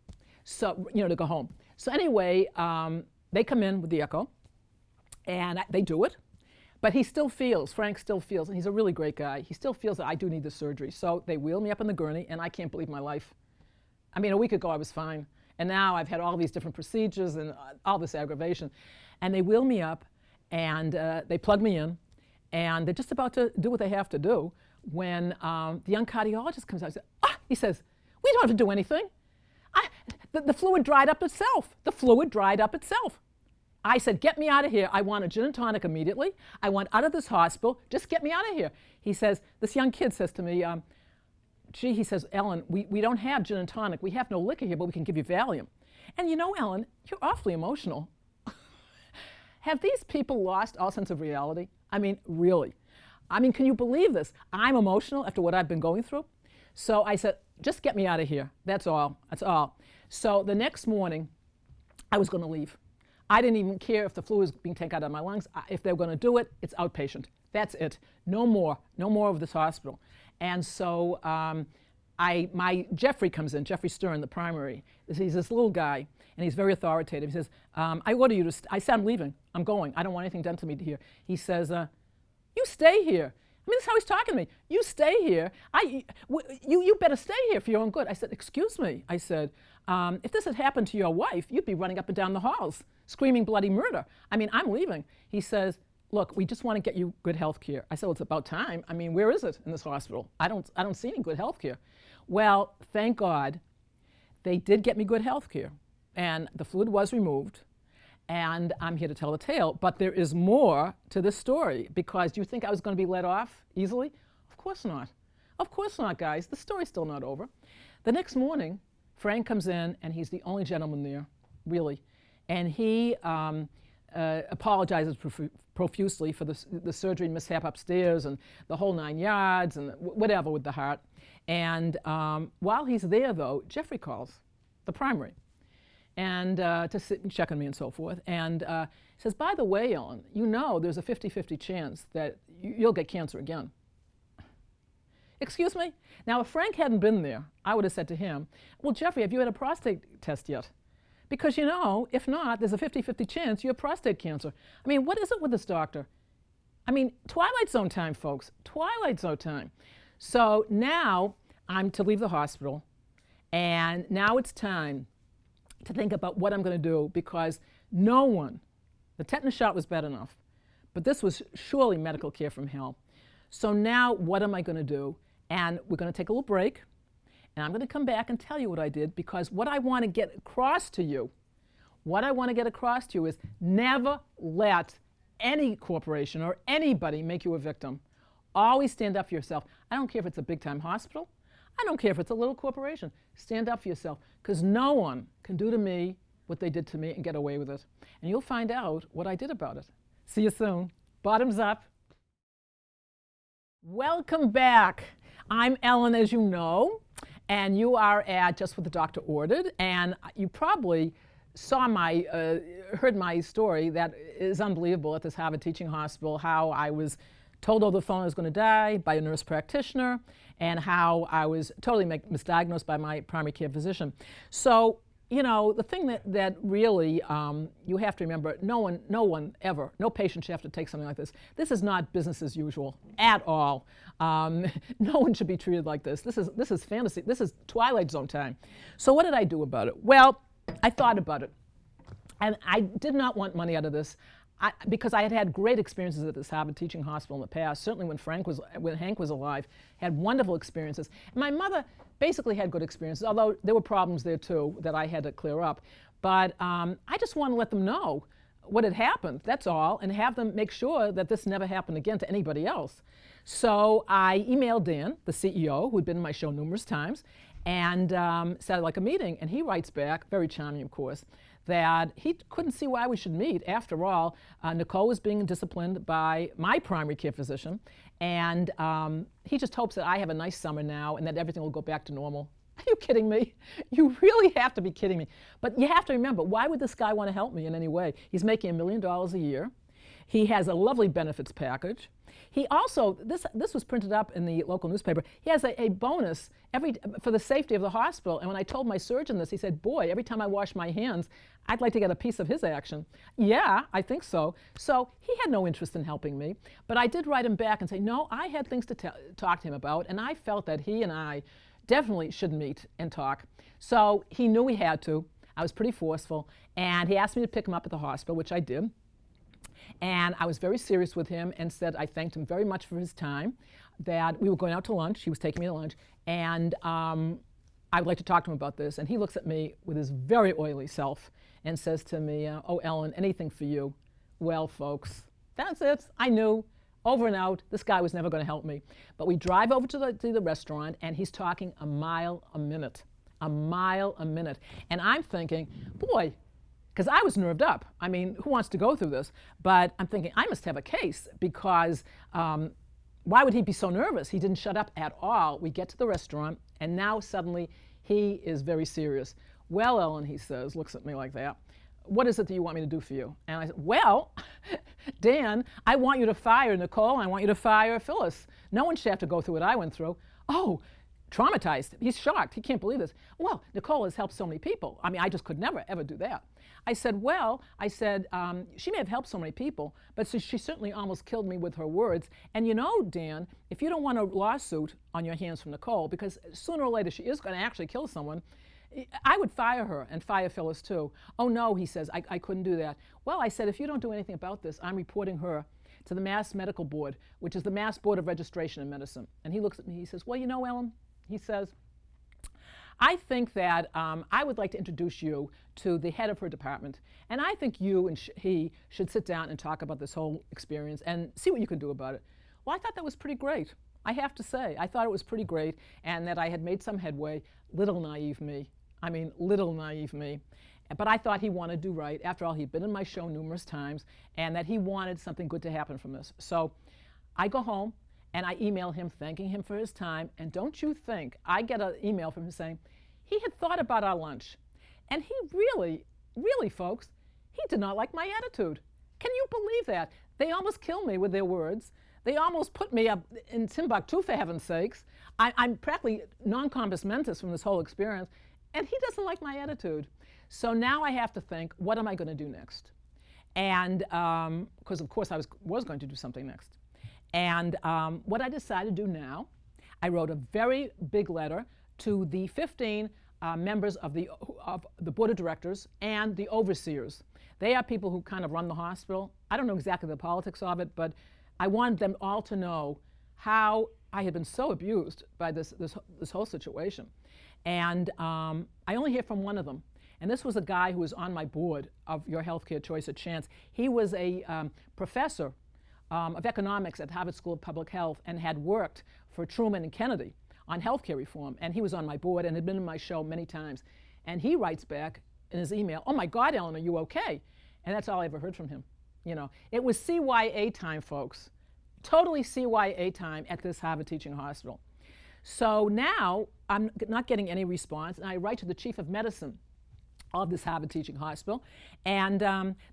So, you know, to go home. So anyway, they come in with the echo, and they do it, but he still feels, Frank still feels, and he's a really great guy, he still feels that I do need the surgery. So they wheel me up in the gurney, and I can't believe my life. I mean, a week ago I was fine. And now I've had all these different procedures and all this aggravation. And they wheel me up, and they plug me in, and they're just about to do what they have to do when the young cardiologist comes out and says, he says, we don't have to do anything. The fluid dried up itself. The fluid dried up itself. I said, get me out of here. I want a gin and tonic immediately. I want out of this hospital. Just get me out of here. He says, this young kid says to me, gee, he says, Ellen, we don't have gin and tonic. We have no liquor here, but we can give you Valium. And you know, Ellen, you're awfully emotional. Have these people lost all sense of reality? I mean, really. I mean, can you believe this? I'm emotional after what I've been going through. So I said, just get me out of here. That's all. That's all. So the next morning, I was going to leave. I didn't even care if the fluid was being taken out of my lungs. If they were going to do it, it's outpatient. That's it. No more. No more of this hospital. And so Jeffrey comes in, Jeffrey Stern, the primary. He's this little guy, and he's very authoritative. He says, I order you to, I said, I'm leaving. I'm going. I don't want anything done to me here. He says, you stay here. I mean, this is how he's talking to me. You stay here. You better stay here for your own good. I said, excuse me. I said, if this had happened to your wife, you'd be running up and down the halls, screaming bloody murder. I mean, I'm leaving. He says, look, we just want to get you good health care. I said, well, it's about time. I mean, where is it in this hospital? I don't see any good health care. Well, thank God, they did get me good health care. And the fluid was removed. And I'm here to tell the tale. But there is more to this story, because do you think I was going to be let off easily? Of course not. Of course not, guys. The story's still not over. The next morning, Frank comes in, and he's the only gentleman there, really. And he apologizes profusely for the surgery mishap upstairs and the whole 9 yards and whatever with the heart. And while he's there, though, Jeffrey calls, the primary, and to sit and check on me and so forth. And says, by the way, Ellen, you know there's a 50-50 chance that you'll get cancer again. Excuse me? Now, if Frank hadn't been there, I would have said to him, well, Jeffrey, have you had a prostate test yet? Because, you know, if not, there's a 50-50 chance you have prostate cancer. I mean, what is it with this doctor? I mean, Twilight Zone time, folks. Twilight Zone time. So now I'm to leave the hospital, and now it's time to think about what I'm going to do, because no one, the tetanus shot was bad enough, but this was surely medical care from hell. So now what am I going to do? And we're going to take a little break, and I'm going to come back and tell you what I did, because what I want to get across to you, is never let any corporation or anybody make you a victim. Always stand up for yourself. I don't care if it's a big-time hospital. I don't care if it's a little corporation. Stand up for yourself, because no one can do to me what they did to me and get away with it. And you'll find out what I did about it. See you soon. Bottoms up. Welcome back. I'm Ellen, as you know, and you are at Just What the Doctor Ordered, and you probably saw heard my story that is unbelievable at this Harvard teaching hospital, how I was told over the phone I was going to die by a nurse practitioner, and how I was totally misdiagnosed by my primary care physician. So, you know, the thing that really you have to remember, no patient should have to take something like this. This is not business as usual at all. No one should be treated like this. This is fantasy. This is Twilight Zone time. So what did I do about it? Well, I thought about it, and I did not want money out of this. Because I had had great experiences at this Harvard teaching hospital in the past, certainly when Hank was alive, had wonderful experiences. And my mother basically had good experiences, although there were problems there too that I had to clear up. But I just want to let them know what had happened, that's all, and have them make sure that this never happened again to anybody else. So I emailed Dan, the CEO, who had been in my show numerous times, and set like a meeting. And he writes back, very charming, of course, that he couldn't see why we should meet. After all, Nicole was being disciplined by my primary care physician, and he just hopes that I have a nice summer now and that everything will go back to normal. Are you kidding me? You really have to be kidding me. But you have to remember, why would this guy want to help me in any way? He's making $1 million a year. He has a lovely benefits package. He also, this was printed up in the local newspaper, he has a bonus for the safety of the hospital. And when I told my surgeon this, he said, boy, every time I wash my hands, I'd like to get a piece of his action. Yeah, I think so. So he had no interest in helping me. But I did write him back and say, no, I had things to talk to him about, and I felt that he and I definitely should meet and talk. So he knew we had to. I was pretty forceful. And he asked me to pick him up at the hospital, which I did. And I was very serious with him and said I thanked him very much for his time, that we were going out to lunch. He was taking me to lunch. And I would like to talk to him about this. And he looks at me with his very oily self and says to me, oh, Ellen, anything for you. Well, folks, that's it. I knew. Over and out. This guy was never going to help me. But we drive over to the restaurant, and he's talking a mile a minute. A mile a minute. And I'm thinking, boy, because I was nerved up. I mean, who wants to go through this? But I'm thinking, I must have a case, because why would he be so nervous? He didn't shut up at all. We get to the restaurant, and now suddenly he is very serious. Well, Ellen, he says, looks at me like that. What is it that you want me to do for you? And I said, well, Dan, I want you to fire Nicole, and I want you to fire Phyllis. No one should have to go through what I went through. Oh, traumatized. He's shocked. He can't believe this. Well, Nicole has helped so many people. I mean, I just could never, ever do that. I said, well, she may have helped so many people, but she certainly almost killed me with her words. And you know, Dan, if you don't want a lawsuit on your hands from Nicole, because sooner or later she is going to actually kill someone, I would fire her and fire Phyllis too. Oh no, he says, I couldn't do that. Well, I said, if you don't do anything about this, I'm reporting her to the Mass Medical Board, which is the Mass Board of Registration in Medicine. And he looks at me, he says, well, you know, Ellen, he says, I think that I would like to introduce you to the head of her department. And I think you and he should sit down and talk about this whole experience and see what you can do about it. Well, I thought that was pretty great. I have to say, I thought it was pretty great and that I had made some headway. Little naive me. I mean, little naive me. But I thought he wanted to do right. After all, he'd been in my show numerous times, and that he wanted something good to happen from this. So I go home, and I email him thanking him for his time. And don't you think, I get an email from him saying, he had thought about our lunch. And he really, really, folks, he did not like my attitude. Can you believe that? They almost killed me with their words. They almost put me up in Timbuktu, for heaven's sakes. I'm practically non-compos mentis from this whole experience. And he doesn't like my attitude. So now I have to think, what am I going to do next? And because of course I was going to do something next. And what I decided to do now, I wrote a very big letter to the 15 members of the board of directors and the overseers. They are people who kind of run the hospital. I don't know exactly the politics of it, but I wanted them all to know how I had been so abused by this whole situation. And I only hear from one of them. And this was a guy who was on my board of Your Healthcare Choice at Chance. He was a professor of economics at Harvard School of Public Health and had worked for Truman and Kennedy on healthcare reform. And he was on my board and had been in my show many times. And he writes back in his email, "Oh my God, Ellen, are you okay?" And that's all I ever heard from him. You know, it was CYA time, folks. Totally CYA time at this Harvard teaching hospital. So now I'm not getting any response, and I write to the chief of medicine of this Harvard teaching hospital. And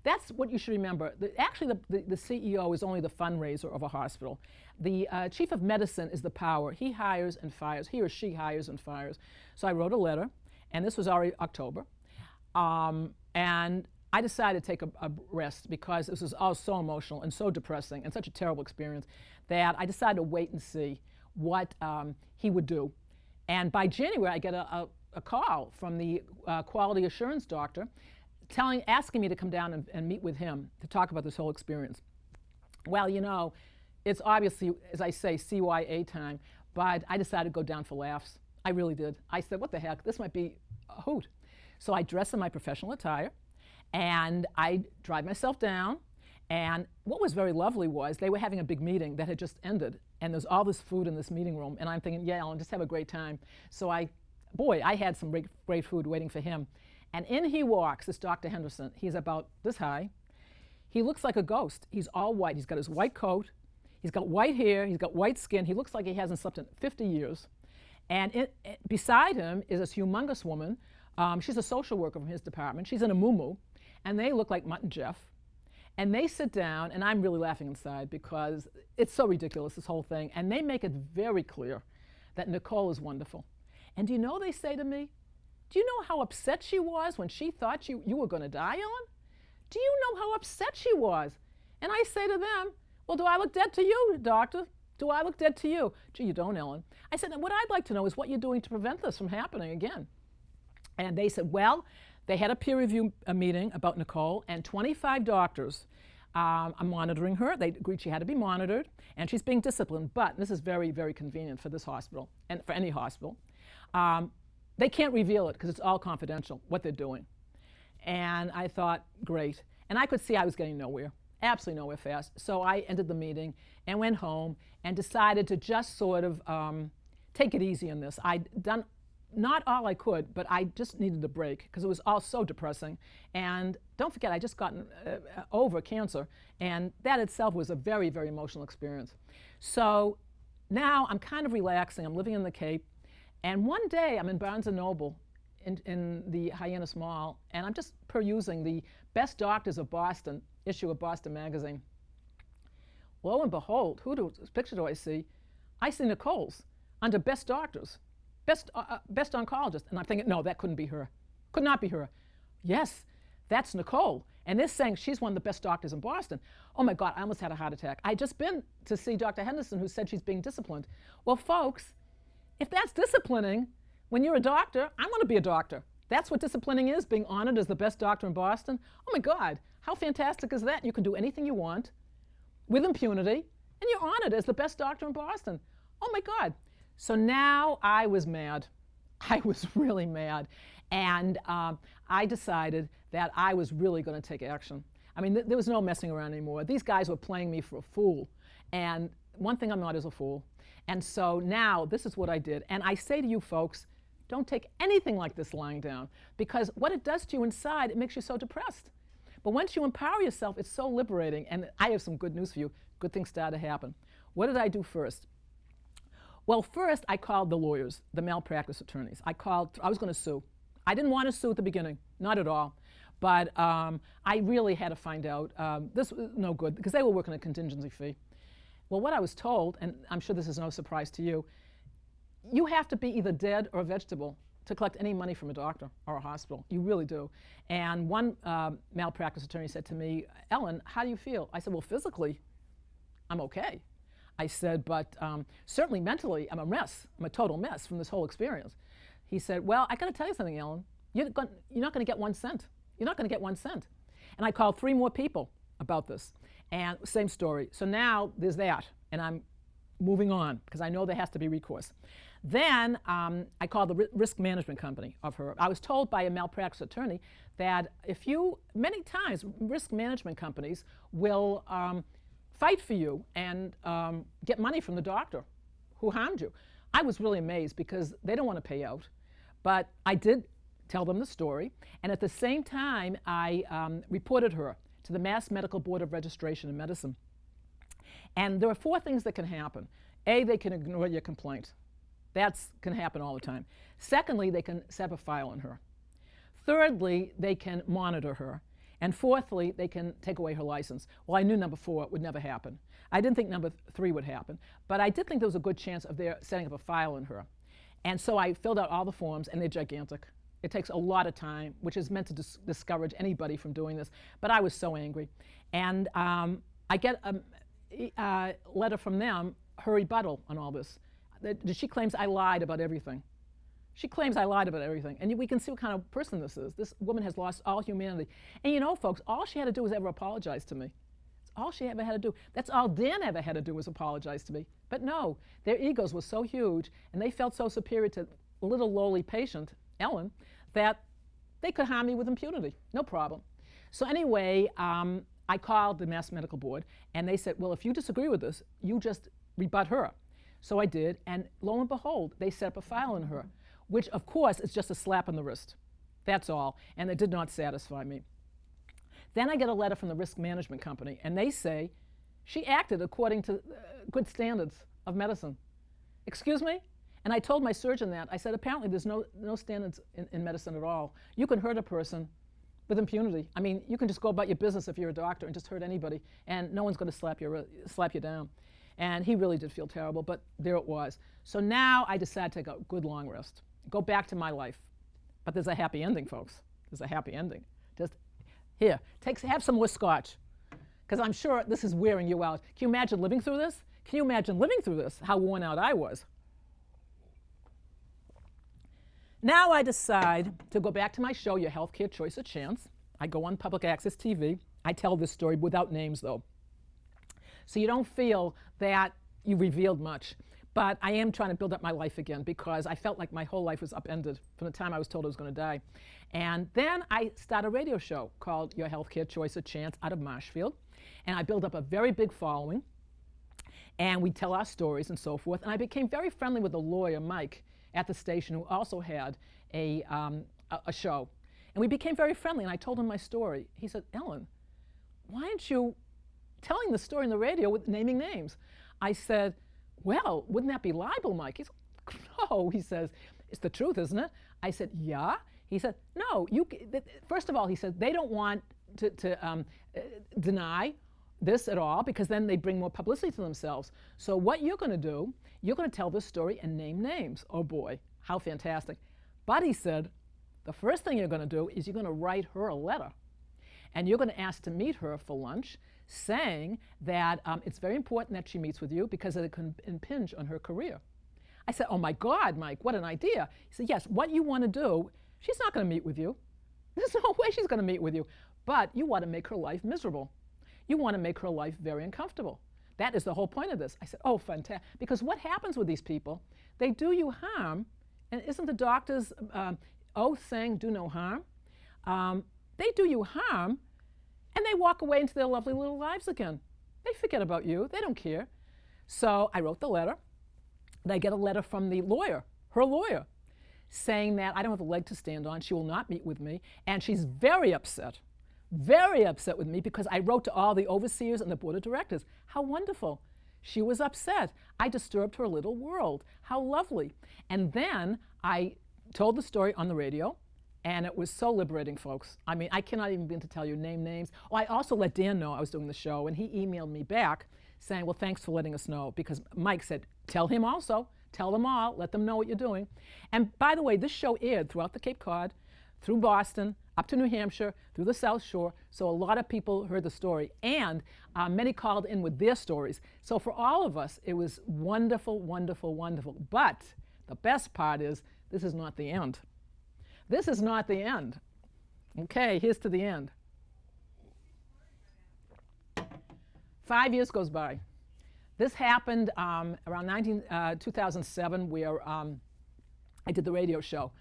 that's what you should remember. Actually, the CEO is only the fundraiser of a hospital. The chief of medicine is the power. He hires and fires. He or she hires and fires. So I wrote a letter, and this was already October. And I decided to take a rest because this was all so emotional and so depressing and such a terrible experience that I decided to wait and see what he would do. And by January, I get a call from the quality assurance doctor asking me to come down and meet with him to talk about this whole experience. Well, you know, it's obviously, as I say, CYA time, but I decided to go down for laughs. I really did. I said, what the heck, this might be a hoot. So I dress in my professional attire, and I drive myself down. And what was very lovely was they were having a big meeting that had just ended, and there's all this food in this meeting room, and I'm thinking, yeah, Ellen, just have a great time. So I had some great food waiting for him. And in he walks, this Dr. Henderson. He's about this high. He looks like a ghost. He's all white. He's got his white coat. He's got white hair. He's got white skin. He looks like he hasn't slept in 50 years. And beside him is this humongous woman. She's a social worker from his department. She's in a muumuu, and they look like Mutt and Jeff. And they sit down, and I'm really laughing inside because it's so ridiculous, this whole thing. And they make it very clear that Nicole is wonderful. And do you know they say to me, do you know how upset she was when she thought you were going to die, Ellen? Do you know how upset she was? And I say to them, well, do I look dead to you, doctor? Do I look dead to you? Gee, you don't, Ellen. I said, what I'd like to know is what you're doing to prevent this from happening again. And they said, well, they had a peer review meeting about Nicole, and 25 doctors are monitoring her. They agreed she had to be monitored, and she's being disciplined. But this is very, very convenient for this hospital, and for any hospital. They can't reveal it because it's all confidential, what they're doing. And I thought, great. And I could see I was getting nowhere, absolutely nowhere fast. So I ended the meeting and went home and decided to just sort of take it easy on this. I'd done not all I could, but I just needed a break because it was all so depressing. And don't forget, I just gotten over cancer, and that itself was a very, very emotional experience. So now I'm kind of relaxing. I'm living in the Cape. And one day I'm in Barnes & Noble in the Hyannis Mall, and I'm just perusing the Best Doctors of Boston issue of Boston Magazine. Lo and behold, whose picture do I see? I see Nicole's under Best Doctors, Best Oncologist. And I'm thinking, no, that couldn't be her. Could not be her. Yes, that's Nicole. And they're saying she's one of the best doctors in Boston. Oh my God, I almost had a heart attack. I just been to see Dr. Henderson, who said she's being disciplined. Well, folks, if that's disciplining, when you're a doctor, I want to be a doctor. That's what disciplining is, being honored as the best doctor in Boston. Oh my God, how fantastic is that? You can do anything you want with impunity, and you're honored as the best doctor in Boston. Oh my God. So now I was mad. I was really mad. And I decided that I was really going to take action. I mean, there was no messing around anymore. These guys were playing me for a fool. And one thing I'm not is a fool. And so now this is what I did. And I say to you folks, don't take anything like this lying down, because what it does to you inside, it makes you so depressed. But once you empower yourself, it's so liberating. And I have some good news for you. Good things start to happen. What did I do first? Well, first I called the lawyers, the malpractice attorneys. I was going to sue. I didn't want to sue at the beginning, not at all. But I really had to find out. This was no good, because they were working a contingency fee. Well, what I was told, and I'm sure this is no surprise to you, you have to be either dead or a vegetable to collect any money from a doctor or a hospital. You really do. And one malpractice attorney said to me, Ellen, how do you feel? I said, well, physically, I'm okay. I said, but certainly mentally, I'm a mess. I'm a total mess from this whole experience. He said, well, I got to tell you something, Ellen. You're not going to get 1 cent. You're not going to get 1 cent. And I called 3 more people about this. And same story. So now there's that. And I'm moving on, because I know there has to be recourse. Then I called the risk management company of her. I was told by a malpractice attorney that many times risk management companies will fight for you and get money from the doctor who harmed you. I was really amazed, because they don't want to pay out. But I did tell them the story. And at the same time, I reported her to the Mass Medical Board of Registration in Medicine. And there are 4 things that can happen. A, they can ignore your complaint. That can happen all the time. Secondly, they can set a file on her. Thirdly, they can monitor her. And fourthly, they can take away her license. Well, I knew number 4 would never happen. I didn't think number 3 would happen. But I did think there was a good chance of their setting up a file on her. And so I filled out all the forms, and they're gigantic. It takes a lot of time, which is meant to discourage anybody from doing this. But I was so angry. And I get a letter from them, her rebuttal on all this. She claims I lied about everything. She claims I lied about everything. And we can see what kind of person this is. This woman has lost all humanity. And you know, folks, all she had to do was ever apologize to me. That's all she ever had to do. That's all Dan ever had to do, was apologize to me. But no, their egos were so huge, and they felt so superior to little lowly patient, Ellen, that they could harm me with impunity. No problem. So anyway, I called the Mass Medical Board, and they said, well, if you disagree with this, you just rebut her. So I did, and lo and behold, they set up a file on her, which, of course, is just a slap on the wrist. That's all, and it did not satisfy me. Then I get a letter from the risk management company, and they say she acted according to good standards of medicine. Excuse me? And I told my surgeon that. I said, apparently there's no standards in medicine at all. You can hurt a person with impunity. I mean, you can just go about your business if you're a doctor and just hurt anybody, and no one's going to slap you down. And he really did feel terrible, but there it was. So now I decided to take a good long rest, go back to my life. But there's a happy ending, folks. There's a happy ending. Just here, have some more scotch, because I'm sure this is wearing you out. Can you imagine living through this? Can you imagine living through this, how worn out I was? Now I decide to go back to my show, Your Healthcare Choice or Chance. I go on public access TV. I tell this story without names, though. So you don't feel that you revealed much. But I am trying to build up my life again, because I felt like my whole life was upended from the time I was told I was going to die. And then I start a radio show called Your Healthcare Choice or Chance out of Marshfield. And I build up a very big following. And we tell our stories and so forth. And I became very friendly with the lawyer, Mike, at the station, who also had a show. And we became very friendly, and I told him my story. He said, Ellen, why aren't you telling the story on the radio with naming names? I said, well, wouldn't that be libel, Mike? He said, no. He says, it's the truth, isn't it? I said, yeah. He said, no. First of all, he said, they don't want to deny this at all, because then they bring more publicity to themselves. So what you're going to do, you're going to tell this story and name names. Oh boy, how fantastic. But he said, the first thing you're going to do is you're going to write her a letter. And you're going to ask to meet her for lunch, saying that it's very important that she meets with you, because it can impinge on her career. I said, oh my God, Mike, what an idea. He said, yes, what you want to do, she's not going to meet with you. There's no way she's going to meet with you. But you want to make her life miserable. You want to make her life very uncomfortable. That is the whole point of this. I said, oh, fantastic. Because what happens with these people, they do you harm, and isn't the doctor's oath saying do no harm? They do you harm, and they walk away into their lovely little lives again. They forget about you. They don't care. So I wrote the letter, And I get a letter from the lawyer, her lawyer, saying that I don't have a leg to stand on. She will not meet with me. And she's very upset with me because I wrote to all the overseers and the board of directors. How wonderful. She was upset. I disturbed her little world. How lovely. And then I told the story on the radio, and it was so liberating, folks. I mean, I cannot even begin to tell you names. Oh, I also let Dan know I was doing the show, and he emailed me back saying, well, thanks for letting us know, because Mike said, tell him also. Tell them all. Let them know what you're doing. And by the way, this show aired throughout the Cape Cod, through Boston, up to New Hampshire, through the South Shore. So a lot of people heard the story, and many called in with their stories. So for all of us, it was wonderful, wonderful, wonderful. But the best part is, this is not the end. This is not the end. Okay, here's to the end. 5 years goes by. This happened around 2007, where I did the radio show.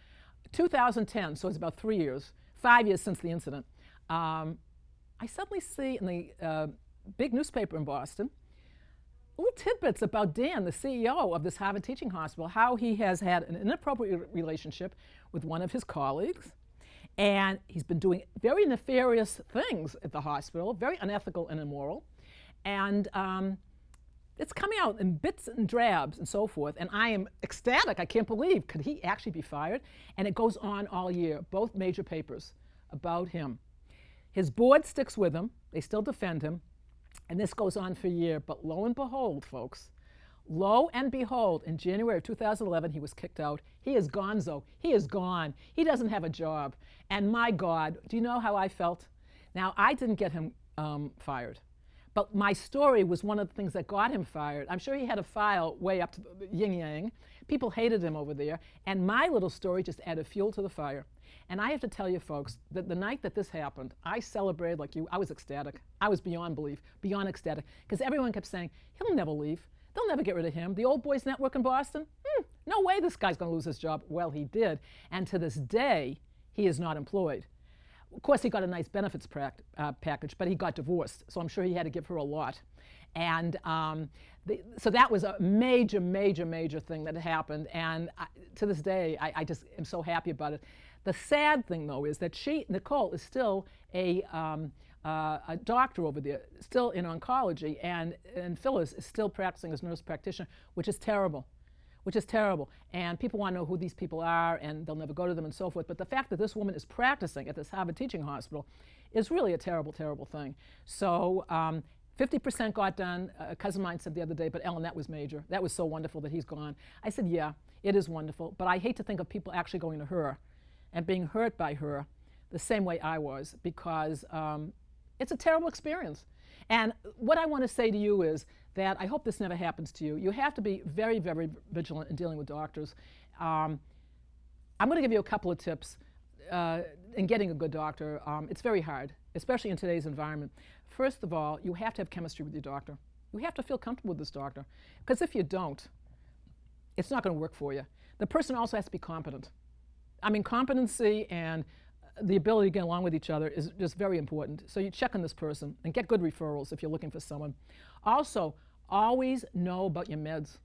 2010, so it's about 3 years, 5 years since the incident. I suddenly see in the big newspaper in Boston little tidbits about Dan, the CEO of this Harvard Teaching Hospital, how he has had an inappropriate relationship with one of his colleagues, and he's been doing very nefarious things at the hospital, very unethical and immoral, and it's coming out in bits and drabs and so forth, and I am ecstatic. I can't believe, could he actually be fired? And it goes on all year, both major papers about him. His board sticks with him. They still defend him. And this goes on for a year. But lo and behold, folks, lo and behold, in January of 2011, he was kicked out. He is gonzo. He is gone. He doesn't have a job. And my God, do you know how I felt? Now, I didn't get him fired. But my story was one of the things that got him fired. I'm sure he had a file way up to yin yang. People hated him over there. And my little story just added fuel to the fire. And I have to tell you, folks, that the night that this happened, I celebrated like you. I was ecstatic. I was beyond belief, beyond ecstatic. Because everyone kept saying, he'll never leave. They'll never get rid of him. The Old Boys Network in Boston? No way this guy's going to lose his job. Well, he did. And to this day, he is not employed. Of course, he got a nice benefits package, but he got divorced, so I'm sure he had to give her a lot. And so that was a major, major, major thing that happened, and to this day, I just am so happy about it. The sad thing, though, is that Nicole, is still a doctor over there, still in oncology, and Phyllis is still practicing as a nurse practitioner, which is terrible. And people want to know who these people are, and they'll never go to them and so forth. But the fact that this woman is practicing at this Harvard Teaching Hospital is really a terrible, terrible thing. So 50% got done. A cousin of mine said the other day, but Ellen, that was major. That was so wonderful that he's gone. I said, yeah, it is wonderful. But I hate to think of people actually going to her and being hurt by her the same way I was, because it's a terrible experience. And what I want to say to you is that I hope this never happens to you. You have to be very, very vigilant in dealing with doctors. I'm going to give you a couple of tips in getting a good doctor. It's very hard, especially in today's environment. First of all, you have to have chemistry with your doctor. You have to feel comfortable with this doctor, because if you don't, it's not going to work for you. The person also has to be competent. I mean, competency and the ability to get along with each other is just very important. So you check on this person and get good referrals if you're looking for someone. Also, always know about your meds.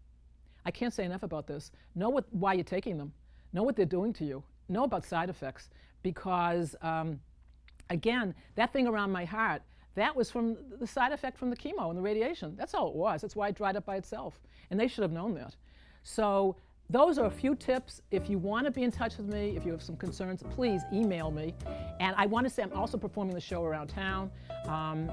I can't say enough about this. Know why you're taking them. Know what they're doing to you. Know about side effects, because again, that thing around my heart, that was from the side effect from the chemo and the radiation. That's all it was. That's why it dried up by itself. And they should have known that. So those are a few tips. If you want to be in touch with me, if you have some concerns, please email me. And I want to say I'm also performing the show around town.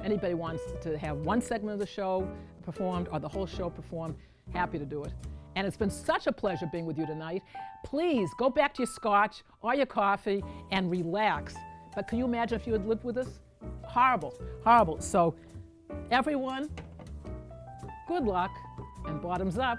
Anybody wants to have one segment of the show performed or the whole show performed, happy to do it. And it's been such a pleasure being with you tonight. Please go back to your scotch or your coffee and relax. But can you imagine if you had lived with us? Horrible, horrible. So everyone, good luck and bottoms up.